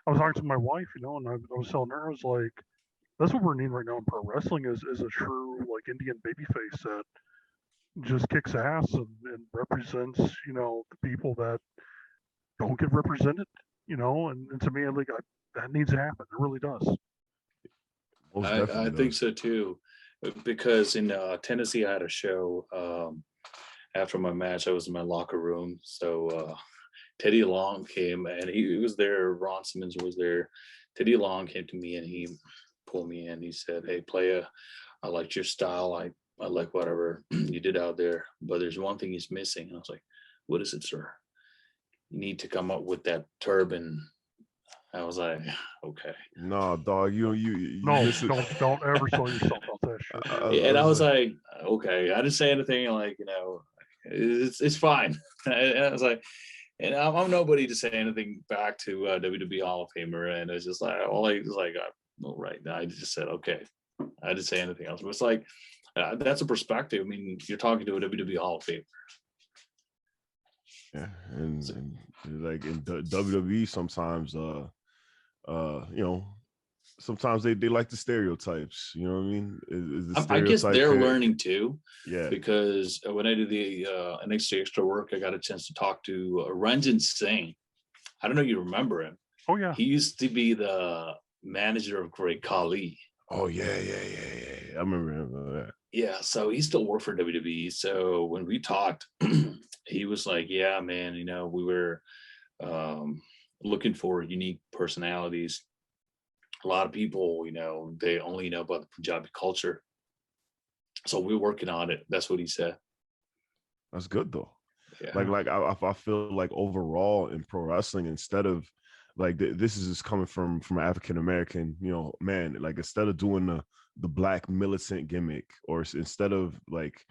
Speaker 3: was talking to my wife, and I was telling her, I was like, that's what we're needing right now in pro wrestling is a true, like, Indian babyface that just kicks ass and represents, the people that don't get represented, and to me, like, that needs to happen. It really does.
Speaker 4: I think so too, because in Tennessee, I had a show. After my match, I was in my locker room. So Teddy Long came, and he was there. Ron Simmons was there. Teddy Long came to me, and he pulled me in. He said, "Hey, playa, I liked your style. I like whatever you did out there, but there's one thing he's missing." And I was like, "What is it, sir?" "You need to come up with that turban." I was like, "Okay."
Speaker 2: No, dog, you
Speaker 3: No, don't ever sell yourself out that shit.
Speaker 4: And I was like, "Okay." I didn't say anything, like, it's fine. And I was like, and I'm nobody to say anything back to WWE Hall of Famer, and it's just like, all right now, I just said, okay. I didn't say anything else, but it's like, that's a perspective. I mean, you're talking to a WWE Hall of Famer.
Speaker 2: Yeah, and like in WWE, sometimes sometimes they like the stereotypes. You know what I mean?
Speaker 4: I guess they're learning too.
Speaker 2: Yeah.
Speaker 4: Because when I did the NXT Extra Work, I got a chance to talk to Ranjan Singh. I don't know if you remember him.
Speaker 3: Oh yeah.
Speaker 4: He used to be the manager of Great Khali.
Speaker 2: Oh yeah. I remember him.
Speaker 4: Yeah, so he still worked for WWE. So when we talked, he was like, "Yeah, man, we were looking for unique personalities. A lot of people, they only know about the Punjabi culture. So we're working on it." That's what he said.
Speaker 2: That's good though.
Speaker 4: Yeah.
Speaker 2: Like I feel like overall in pro wrestling, instead of like this is just coming from African American, man, like instead of doing the black militant gimmick, or instead of like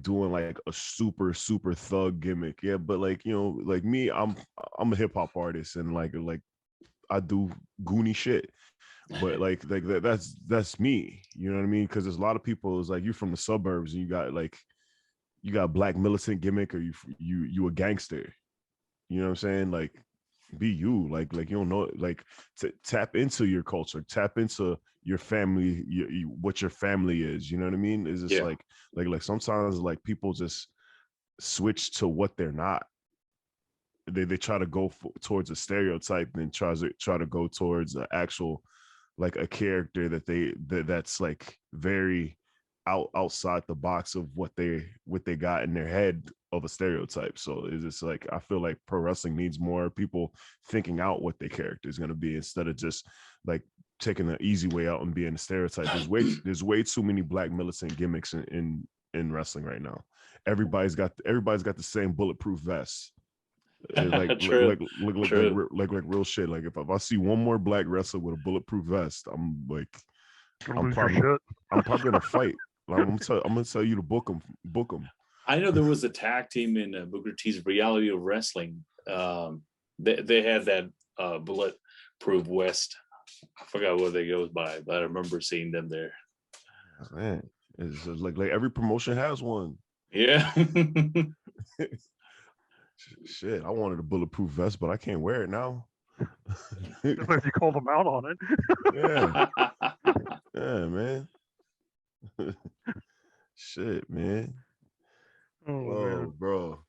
Speaker 2: doing like a super thug gimmick, yeah, but like like me, I'm a hip hop artist, and like I do goony shit, but like that's me, you know what I mean? Because there's a lot of people, it's like, you from the suburbs and you got black militant gimmick, or you a gangster, you know what I'm saying? Like, be you, like you don't know, like, tap into your culture, tap into your family, what your family is, you know what I mean? It's just like sometimes like people just switch to what they're not. They try to go towards a stereotype, and then try to go towards an actual, like, a character that's like very outside the box of what they got in their head of a stereotype. So it's just like, I feel like pro wrestling needs more people thinking out what their character is going to be, instead of just like taking the easy way out and being a stereotype. There's way too many black militant gimmicks in wrestling right now. Everybody's got the same bulletproof vest. Like
Speaker 4: True.
Speaker 2: like real shit. Like if I see one more black wrestler with a bulletproof vest, I'm like,
Speaker 3: Gonna
Speaker 2: I'm
Speaker 3: lose your
Speaker 2: probably
Speaker 3: shit.
Speaker 2: I'm probably gonna fight. Like, I'm gonna tell you to book them. Book them.
Speaker 4: I know there was a tag team in Booker T's Reality of Wrestling. They had that bulletproof vest. I forgot what they goes by, but I remember seeing them there.
Speaker 2: Man, it's just like every promotion has one.
Speaker 4: Yeah.
Speaker 2: Shit, I wanted a bulletproof vest, but I can't wear it now.
Speaker 3: If you called them out on it.
Speaker 2: Yeah, yeah, man. Shit, man.
Speaker 3: Oh
Speaker 2: Whoa,
Speaker 3: man.
Speaker 2: bro.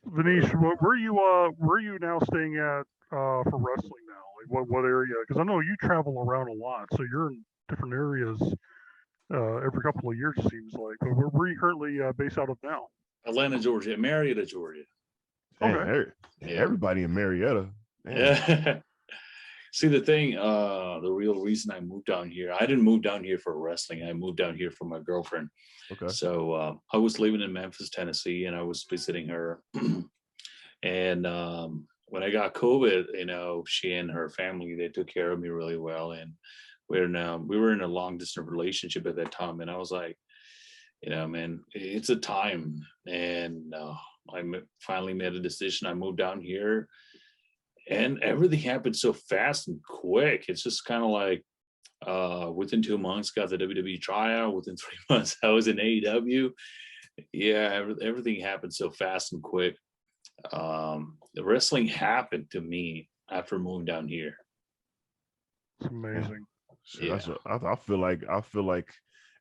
Speaker 3: Vineesh, where are you now staying at for wrestling now? Like what area? Because I know you travel around a lot, so you're in different areas every couple of years, it seems like. But where are you currently based out of now?
Speaker 4: Atlanta, Georgia, Marietta, Georgia.
Speaker 3: Okay.
Speaker 2: Damn,
Speaker 4: Yeah.
Speaker 2: everybody in Marietta. Damn.
Speaker 4: Yeah. See, the thing, the real reason I moved down here, I didn't move down here for wrestling. I moved down here for my girlfriend.
Speaker 2: Okay.
Speaker 4: So I was living in Memphis, Tennessee, and I was visiting her. And when I got COVID, you know, she and her family, they took care of me really well. And we were in a long distance relationship at that time. And I was like, you know, man, it's a time. And I finally made a decision. I moved down here, and everything happened so fast and quick. It's just kind of like within 2 months, got the WWE tryout. Within 3 months, I was in AEW. Yeah, everything happened so fast and quick. The wrestling happened to me after moving down here.
Speaker 3: It's amazing.
Speaker 2: Shit, yeah. That's what I feel like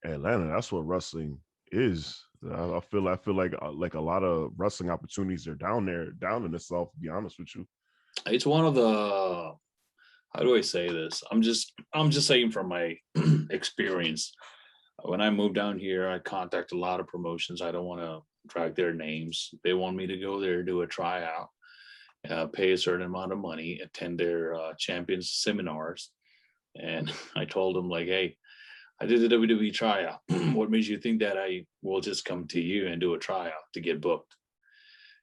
Speaker 2: Atlanta. That's what wrestling is. I feel like a lot of wrestling opportunities are down in the South. To be honest with you,
Speaker 4: it's one of the, how do I say this? I'm just saying from my experience. When I moved down here, I contacted a lot of promotions. I don't want to drag their names. They want me to go there, do a tryout, pay a certain amount of money, attend their champions seminars. And I told them, like, hey, I did the WWE tryout. What made you think that I will just come to you and do a tryout to get booked?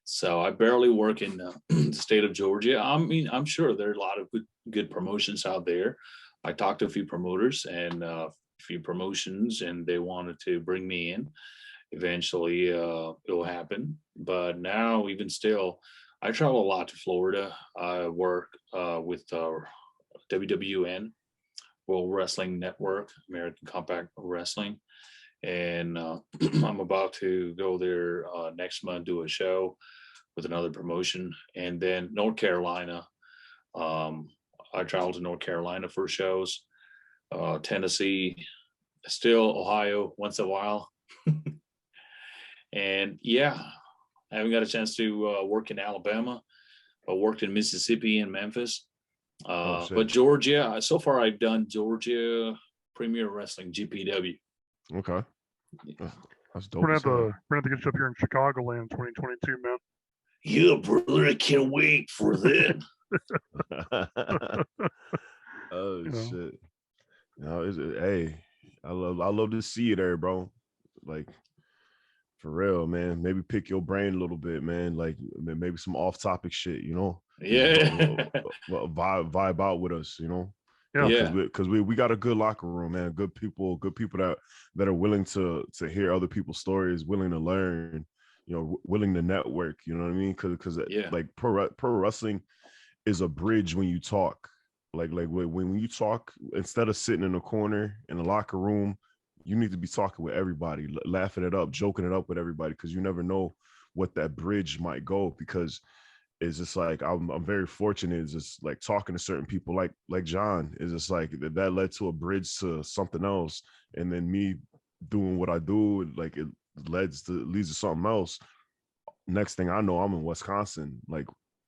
Speaker 4: So I barely work in the state of Georgia. I mean, I'm sure there are a lot of good promotions out there. I talked to a few promoters and a few promotions, and they wanted to bring me in. Eventually, it'll happen. But now, even still, I travel a lot to Florida. I work with WWN, World Wrestling Network, American Compact Wrestling. And I'm about to go there next month, do a show with another promotion. And then North Carolina, I travel to North Carolina for shows, Tennessee, still Ohio once in a while. And yeah, I haven't got a chance to work in Alabama. I worked in Mississippi and Memphis. But Georgia, so far I've done Georgia Premier Wrestling, GPW.
Speaker 2: Okay. That's dope.
Speaker 3: We're gonna have to get you up here in Chicagoland 2022, man.
Speaker 4: Yeah, brother, I can't wait for that.
Speaker 2: Oh shit. No, hey, I love to see you there, bro. Like, for real, man. Maybe pick your brain a little bit, man. Like maybe some off-topic shit, you know.
Speaker 4: Yeah.
Speaker 2: Vibe out with us, you know.
Speaker 3: Yeah.
Speaker 2: Because we got a good locker room, man. Good people that are willing to hear other people's stories, willing to learn, you know, willing to network. You know what I mean? Because like pro wrestling is a bridge when you talk. Like when you talk, instead of sitting in a corner in a locker room, you need to be talking with everybody, laughing it up, joking it up with everybody, because you never know what that bridge might go. Because it's just like I'm very fortunate. It's just like talking to certain people, like John. Is just like that led to a bridge to something else, and then me doing what I do, like it leads to something else. Next thing I know, I'm in Wisconsin, like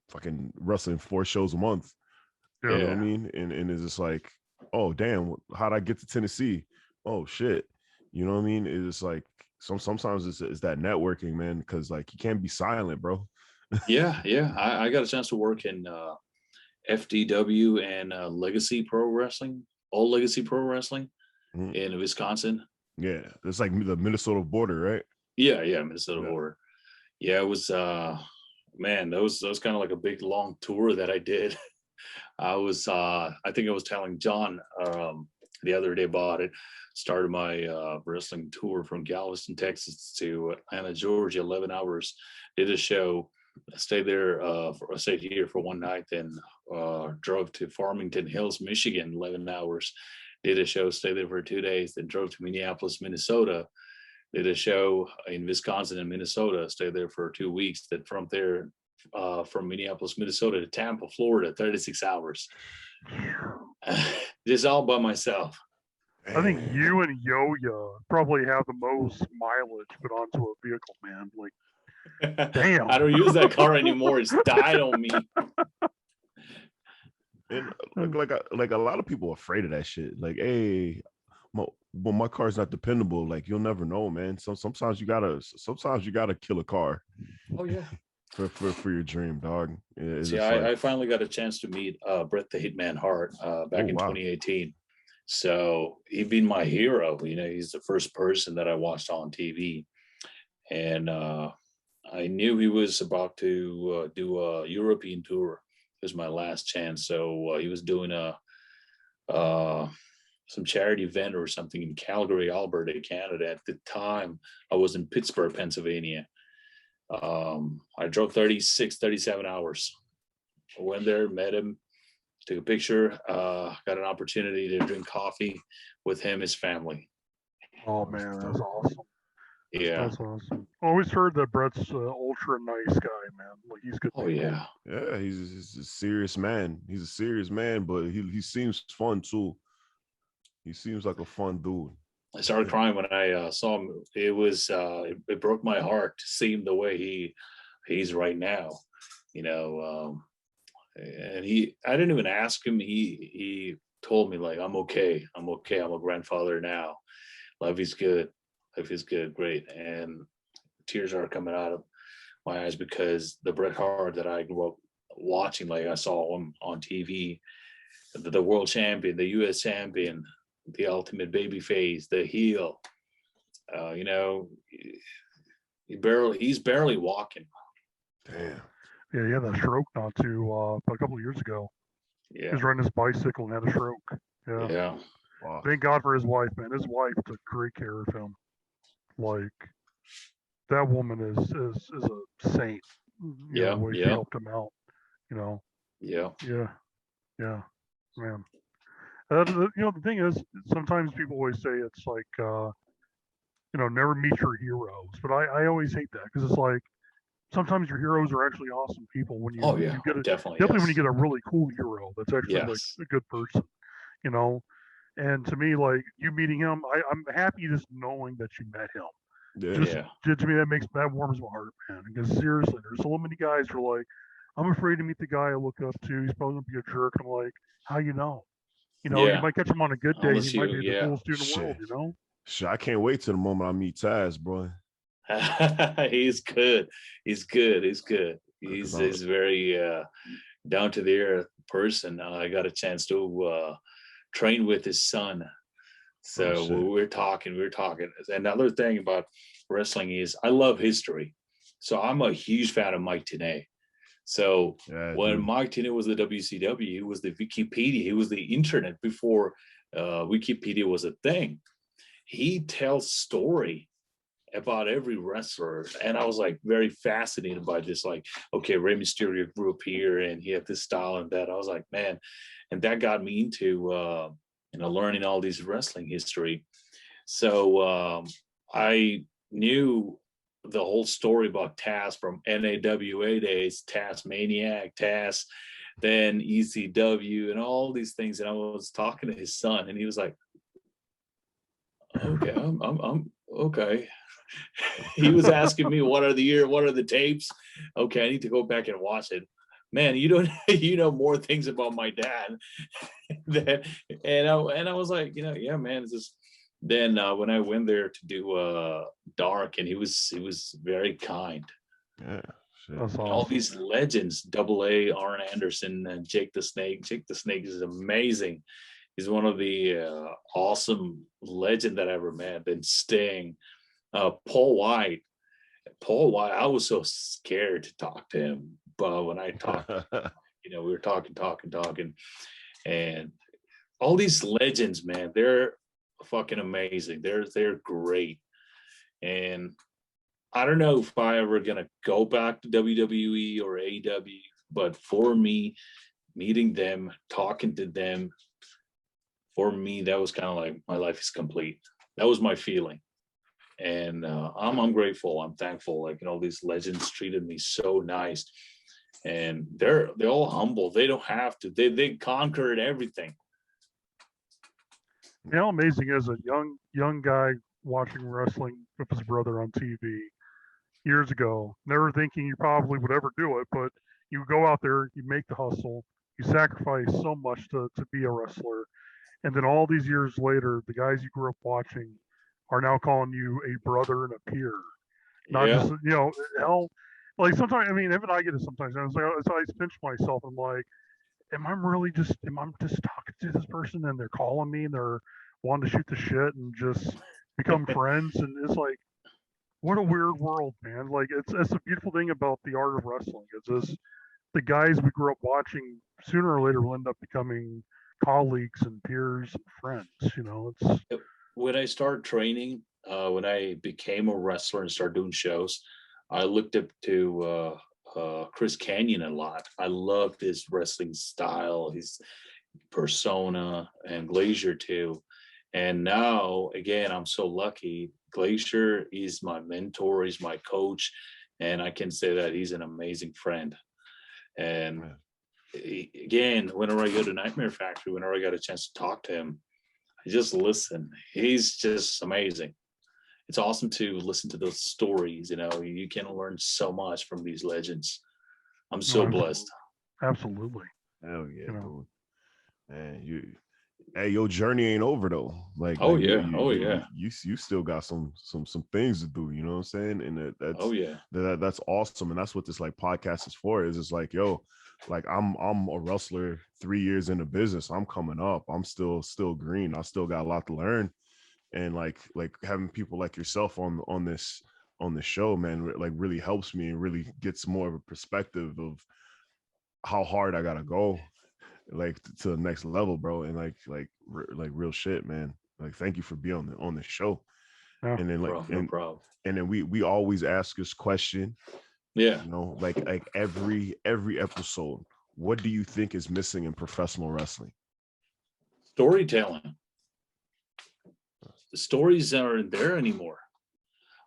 Speaker 2: fucking wrestling 4 shows a month.
Speaker 3: Yeah.
Speaker 2: You know what I mean? And it's just like, oh damn, how'd I get to Tennessee? Oh shit. You know what I mean? It's like sometimes it's that networking, man, because like you can't be silent, bro.
Speaker 4: Yeah. I got a chance to work in FDW and Legacy Pro Wrestling, All Legacy Pro Wrestling in Wisconsin.
Speaker 2: Yeah, it's like the Minnesota border, right?
Speaker 4: Yeah, Minnesota border. Yeah, it was man, that was kind of like a big long tour that I did. I think I was telling John the other day about it. Started my wrestling tour from Galveston, Texas to Atlanta, Georgia, 11 hours. Did a show, stayed there stayed here for one night, then drove to Farmington Hills, Michigan, 11 hours. Did a show, stayed there for 2 days, then drove to Minneapolis, Minnesota. Did a show in Wisconsin and Minnesota, stayed there for 2 weeks. Then from there, from Minneapolis, Minnesota to Tampa, Florida, 36 hours. Just all by myself.
Speaker 3: I think you and Yo-Yo probably have the most mileage put onto a vehicle, man. Like, damn.
Speaker 4: I don't use that car anymore. It's died on me.
Speaker 2: And like a lot of people are afraid of that shit. Like, hey, my car's not dependable. Like, you'll never know, man. Sometimes you gotta kill a car.
Speaker 4: Oh yeah.
Speaker 2: For your dream, dog.
Speaker 4: See, I finally got a chance to meet Bret the Hitman Hart back in 2018. So he'd been my hero. You know, he's the first person that I watched on TV, and I knew he was about to do a European tour. It was my last chance. So he was doing some charity event or something in Calgary, Alberta, Canada. At the time, I was in Pittsburgh, Pennsylvania. I drove 37 hours. I went there, met him, took a picture, got an opportunity to drink coffee with him, his family.
Speaker 3: Oh man, that's awesome.
Speaker 4: Yeah,
Speaker 3: that's awesome. Always heard that Brett's ultra nice guy, man. Like, he's good.
Speaker 4: Oh yeah,
Speaker 2: yeah. He's a serious man. He's a serious man, but he seems fun too. He seems like a fun dude.
Speaker 4: I started crying when I saw him. It was it broke my heart to see him the way he's right now. You know, and I didn't even ask him. He told me, like, I'm okay. I'm a grandfather now. Life is good. Life is good. Great. And tears are coming out of my eyes because the Bret Hart that I grew up watching, like I saw him on TV, the world champion, the U.S. champion, the ultimate baby face, the heel, you know, he's barely walking.
Speaker 2: Damn.
Speaker 3: Yeah, he had that stroke not too a couple of years ago.
Speaker 4: Yeah.
Speaker 3: He was riding his bicycle and had a stroke. Yeah.
Speaker 4: Yeah.
Speaker 2: Wow.
Speaker 3: Thank God for his wife, man. His wife took great care of him. Like, that woman is a saint.
Speaker 4: Yeah.
Speaker 3: The way she helped him out. You know.
Speaker 4: Yeah.
Speaker 3: Yeah. Yeah. Man. You know, the thing is, sometimes people always say it's like, you know, never meet your heroes. But I always hate that because it's like, sometimes your heroes are actually awesome people when you, you get definitely when you get a really cool hero that's actually like a good person, you know. And to me, like, you meeting him, I'm happy just knowing that you met him. To me, that warms my heart, man. Because seriously, there's so many guys who are like, I'm afraid to meet the guy I look up to. He's probably gonna be a jerk. I'm like, how you know? You know, you might catch him on a good day. He might be the coolest dude in the world, you know?
Speaker 2: Sure, I can't wait till the moment I meet Taz, bro.
Speaker 4: He's good. He's good. He's very down to the earth person. I got a chance to train with his son. So we're talking. Another thing about wrestling is I love history. So I'm a huge fan of Mike Tenay. So when Mike Tenay was the WCW, he was the Wikipedia, he was the internet before Wikipedia was a thing. He tells story about every wrestler, and I was like very fascinated by this. Like, okay, Rey Mysterio grew up here, and he had this style and that. I was like, man, and that got me into learning all these wrestling history. So I knew the whole story about Taz from NAWA days, Taz Maniac, Taz, then ECW, and all these things. And I was talking to his son, and he was like, "Okay, I'm okay." He was asking me, "What are the tapes?" Okay, I need to go back and watch it. Man, you know more things about my dad and I was like, yeah, man, it's just. Then when I went there to do Dark, and he was very kind.
Speaker 2: Yeah,
Speaker 3: awesome.
Speaker 4: All these legends, Double A, Arn Anderson, and Jake the Snake. Jake the Snake is amazing. He's one of the awesome legend that I ever met. Then Sting, Paul White. Paul White, I was so scared to talk to him, but when I talked, we were talking, and all these legends, man, they're fucking amazing. They're great, and I don't know if I ever gonna go back to WWE or AEW, but for me, meeting them, talking to them, for me, that was kind of like my life is complete. That was my feeling. And I'm grateful. I'm thankful. Like, these legends treated me so nice, and they're all humble. They don't have to. They conquered everything.
Speaker 3: How amazing is a young guy watching wrestling with his brother on TV years ago, never thinking you probably would ever do it, but you go out there, you make the hustle, you sacrifice so much to be a wrestler, and then all these years later, the guys you grew up watching are now calling you a brother and a peer. Not
Speaker 4: Yeah,
Speaker 3: just hell. Like sometimes, I mean, even I get it sometimes. And it's like so I pinch myself. I'm like, am I just talking to this person and they're calling me and they're wanting to shoot the shit and just become friends? And it's like, what a weird world, man. Like it's a beautiful thing about the art of wrestling. It's this the guys we grew up watching sooner or later will end up becoming colleagues and peers and friends. It's
Speaker 4: when I started training, when I became a wrestler and started doing shows, I looked up to Chris Canyon a lot. I loved his wrestling style, his persona, and Glacier too. And now, again, I'm so lucky. Glacier is my mentor, he's my coach, and I can say that he's an amazing friend. And again, whenever I go to Nightmare Factory, whenever I got a chance to talk to him, I just listen. He's just amazing. It's awesome to listen to those stories. You can learn so much from these legends. I'm so blessed.
Speaker 3: absolutely.
Speaker 2: Hell yeah,
Speaker 3: You know,
Speaker 2: dude. Man, hey, your journey ain't over though. Like,
Speaker 4: Oh
Speaker 2: you,
Speaker 4: yeah,
Speaker 2: you,
Speaker 4: oh
Speaker 2: you,
Speaker 4: yeah,
Speaker 2: you still got some things to do. You know what I'm saying? And
Speaker 4: oh yeah.
Speaker 2: that's awesome. And that's what this like podcast is for. Is it's like, yo, like I'm a wrestler 3 years into business. I'm coming up. I'm still green. I still got a lot to learn. And like having people like yourself on this show, man, like really helps me and really gets more of a perspective of how hard I gotta go, like to the next level, bro. And like real shit, man. Like, thank you for being on the show.
Speaker 3: yeah.
Speaker 2: And then like
Speaker 4: No problem.
Speaker 2: and then we always ask this question,
Speaker 4: Yeah,
Speaker 2: like every episode. What do you think is missing in professional wrestling?
Speaker 4: storytelling. The stories aren't there anymore.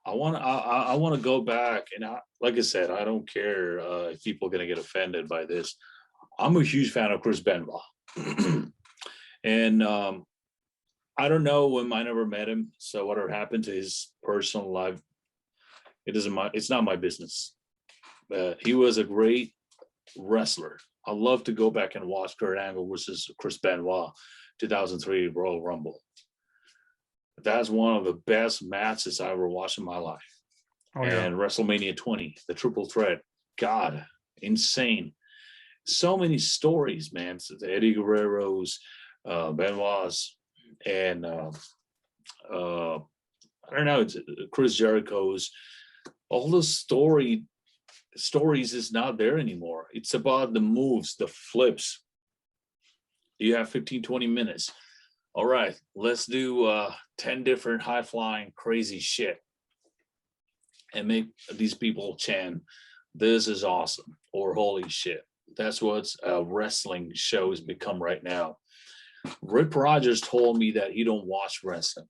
Speaker 4: I want to go back, and like I said, I don't care if people are gonna get offended by this. I'm a huge fan of Chris Benoit, and I don't know him. I never met him, so whatever happened to his personal life, it's not my business. He was a great wrestler. I love to go back and watch Kurt Angle versus Chris Benoit, 2003 Royal Rumble. That's one of the best matches I ever watched in my life.
Speaker 3: Oh
Speaker 4: And
Speaker 3: yeah.
Speaker 4: WrestleMania 20, the triple threat. God, insane. So many stories, man. So the Eddie Guerrero's, Benoit's, and I don't know, it's Chris Jericho's. All the stories is not there anymore. It's about the moves, the flips. You have 15, 20 minutes. All right, let's do 10 different high flying crazy shit and make these people chant, "This is awesome," or "Holy shit." That's what wrestling shows become right now. Rick Rogers told me that he don't watch wrestling.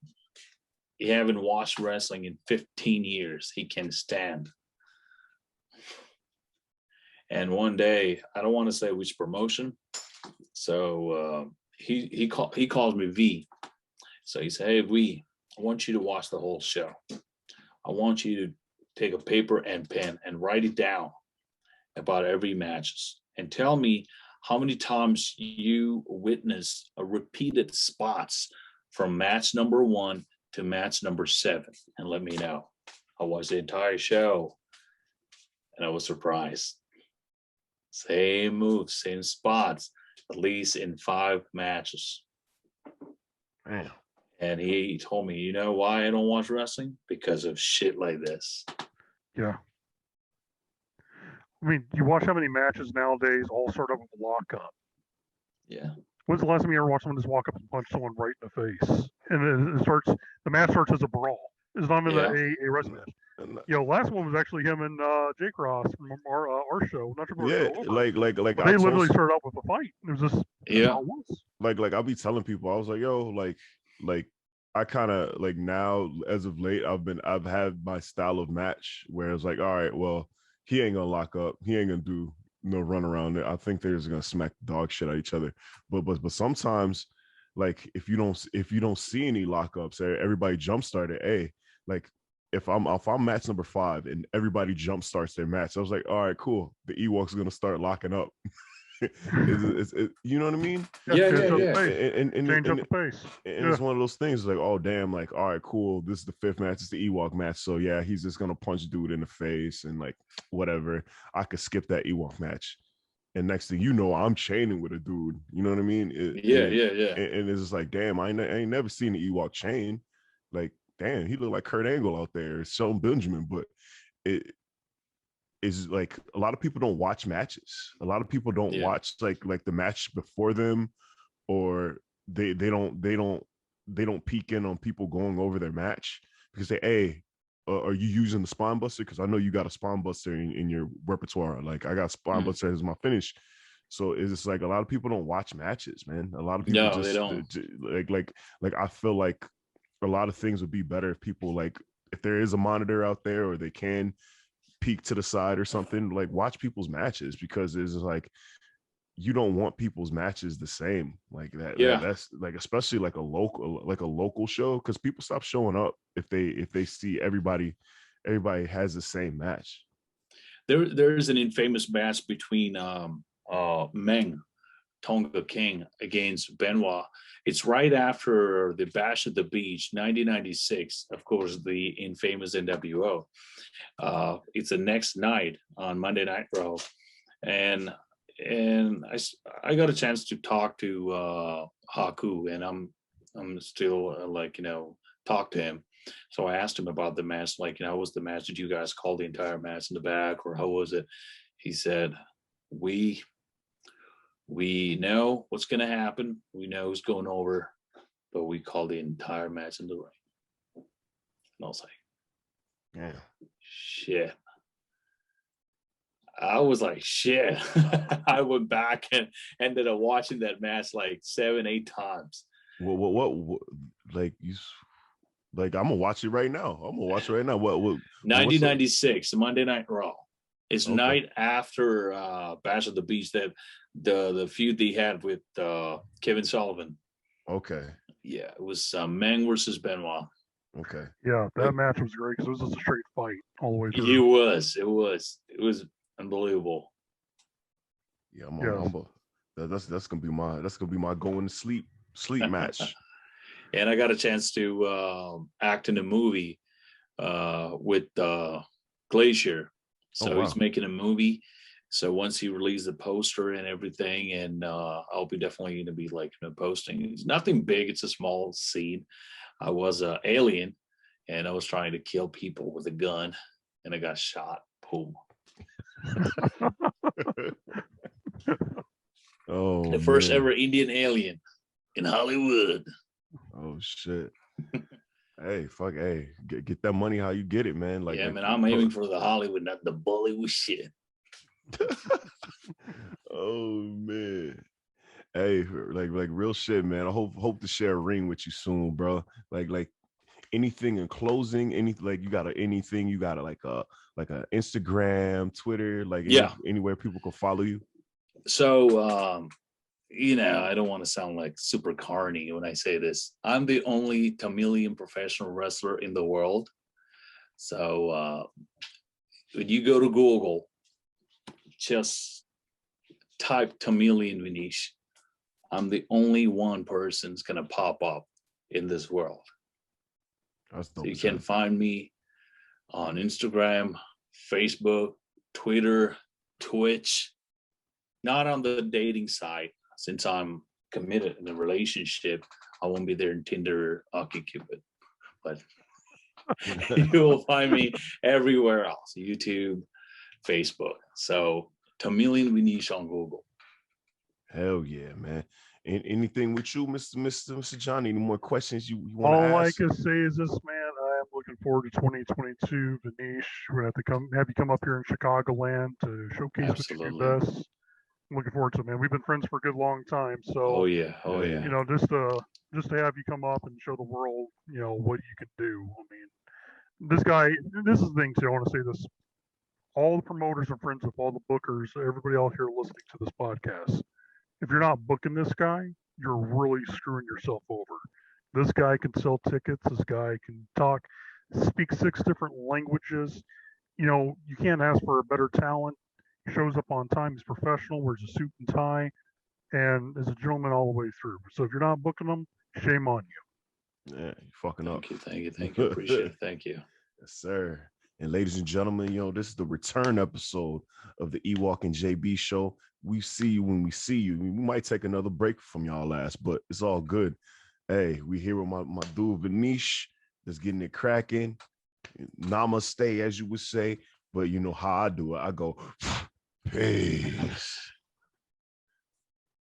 Speaker 4: He haven't watched wrestling in 15 years. He can stand. And one day, I don't want to say which promotion, so he calls me V. So he said, "Hey V, I want you to watch the whole show. I want you to take a paper and pen and write it down about every match and tell me how many times you witnessed a repeated spots from match number 1 to match number 7, and let me know." I watched the entire show, and I was surprised. Same moves, same spots, at least in 5 matches.
Speaker 2: Damn.
Speaker 4: And he told me, "You know why I don't watch wrestling? Because of shit like this."
Speaker 3: Yeah. I mean, you watch how many matches nowadays all start up with a lockup.
Speaker 4: Yeah.
Speaker 3: When's the last time you ever watched someone just walk up and punch someone right in the face? And the match starts as a brawl. It's not even
Speaker 4: Yeah.
Speaker 3: a wrestling match. Last one was actually him and Jay Cross from our show. Not sure
Speaker 2: Yeah,
Speaker 3: show over.
Speaker 2: like
Speaker 3: But they literally started out with a fight. It was just how it was.
Speaker 2: Like I'll be telling people, I was like, yo, like I kind of like now as of late, I've had my style of match where it's like, all right, well, he ain't gonna lock up, he ain't gonna do no run around. I think they're just gonna smack dog shit at each other. But sometimes, like if you don't see any lockups, everybody jump started. Hey, like if I'm match number 5 and everybody jump starts their match, I was like, all right, cool. The Ewoks gonna start locking up. You know what I mean?
Speaker 4: Yeah.
Speaker 3: And change up the pace.
Speaker 2: And it's one of those things like, oh damn, like, all right, cool. This is the 5th match, it's the Ewok match. So yeah, he's just gonna punch dude in the face and like whatever. I could skip that Ewok match. And next thing you know, I'm chaining with a dude. You know what I mean?
Speaker 4: Yeah.
Speaker 2: And it's just like, damn, I ain't never seen the Ewok chain. Like, damn, he looked like Kurt Angle out there, Shelton Benjamin, but it is like a lot of people don't watch matches. A lot of people don't watch like the match before them, or they don't peek in on people going over their match because are you using the spine buster? Because I know you got a spine buster in your repertoire. Like I got spine buster as my finish. So it's just like a lot of people don't watch matches, man. A lot of people
Speaker 4: they don't.
Speaker 2: Like I feel like a lot of things would be better if people like if there is a monitor out there or they can peek to the side or something, like watch people's matches, because it's like you don't want people's matches the same like that. That's like especially like a local show, because people stop showing up if they see everybody has the same match.
Speaker 4: There's an infamous match between Meng Tonga King against Benoit. It's right after the Bash at the Beach 1996, of course, the infamous NWO. It's the next night on Monday Night Raw, and I got a chance to talk to Haku, and I'm still talk to him. So I asked him about the match, like, how was the match? Did you guys call the entire match in the back, or how was it? He said, we know what's going to happen. We know who's going over, but we call the entire match in the ring. And I was like,
Speaker 2: yeah, shit.
Speaker 4: I was like, shit. I went back and ended up watching that match like 7-8 times.
Speaker 2: What like you? Like I'm gonna watch it right now. What
Speaker 4: 1996, Monday Night Raw. It's night after Bash at the Beach, that the feud they had with Kevin Sullivan.
Speaker 2: Okay.
Speaker 4: Yeah, it was Meng versus Benoit.
Speaker 2: Okay.
Speaker 3: Yeah, that match was great because it was just a straight fight all the way through.
Speaker 4: It was unbelievable.
Speaker 2: Yeah, that's gonna be my going to sleep match.
Speaker 4: And I got a chance to act in a movie with Glacier. So he's making a movie. So once he released the poster and everything, and I'll be definitely going to be posting. It's nothing big. It's a small scene. I was an alien, and I was trying to kill people with a gun, and I got shot. Boom. The first ever Indian alien in Hollywood.
Speaker 2: Oh shit. Hey, get that money how you get it, man. Like,
Speaker 4: yeah, man, I'm aiming for the Hollywood, not the Bollywood shit.
Speaker 2: Oh man. Hey, like real shit, man. I hope to share a ring with you soon, bro. Like anything in closing, anything you got a Instagram, Twitter, anywhere people can follow you.
Speaker 4: So I don't want to sound like super carny when I say this. I'm the only Tamilian professional wrestler in the world. So when you go to Google, just type Tamilian Vineesh. I'm the only one person that's going to pop up in this world.
Speaker 2: That's dope.
Speaker 4: So you can find me on Instagram, Facebook, Twitter, Twitch, not on the dating site. Since I'm committed in a relationship, I won't be there in Tinder, OkCupid. But You will find me everywhere else, YouTube, Facebook. So Tamilian Vineesh on Google.
Speaker 2: Hell yeah, man. And anything with you, Mr. John? Any more questions you want to
Speaker 3: All I
Speaker 2: ask?
Speaker 3: can say is this, man. I am looking forward to 2022. Vineesh, we're gonna have to have you come up here in Chicagoland to showcase
Speaker 4: Absolutely.
Speaker 3: what you do best. I'm looking forward to it, man. We've been friends for a good long time, so
Speaker 4: Oh yeah. Oh
Speaker 2: Yeah.
Speaker 4: yeah.
Speaker 3: you know, just to have you come up and show the world, you know, what you can do. I mean, this guy. This is the thing too. I want to say this. All the promoters are friends with all the bookers. Everybody out here listening to this podcast. If you're not booking this guy, you're really screwing yourself over. This guy can sell tickets. This guy can talk, speak 6 different languages. You know, you can't ask for a better talent. He shows up on time. He's professional, wears a suit and tie, and is a gentleman all the way through. So if you're not booking him, shame on you.
Speaker 2: Yeah, you fucking up.
Speaker 4: Thank you. Appreciate it. Thank you.
Speaker 2: Yes, sir. And ladies and gentlemen, this is the return episode of the EWOKK and JB show. We see you when we see you. We might take another break from y'all last, but it's all good. Hey, we here with my dude Vineesh that's getting it cracking. Namaste, as you would say. But you know how I do it. I go, peace.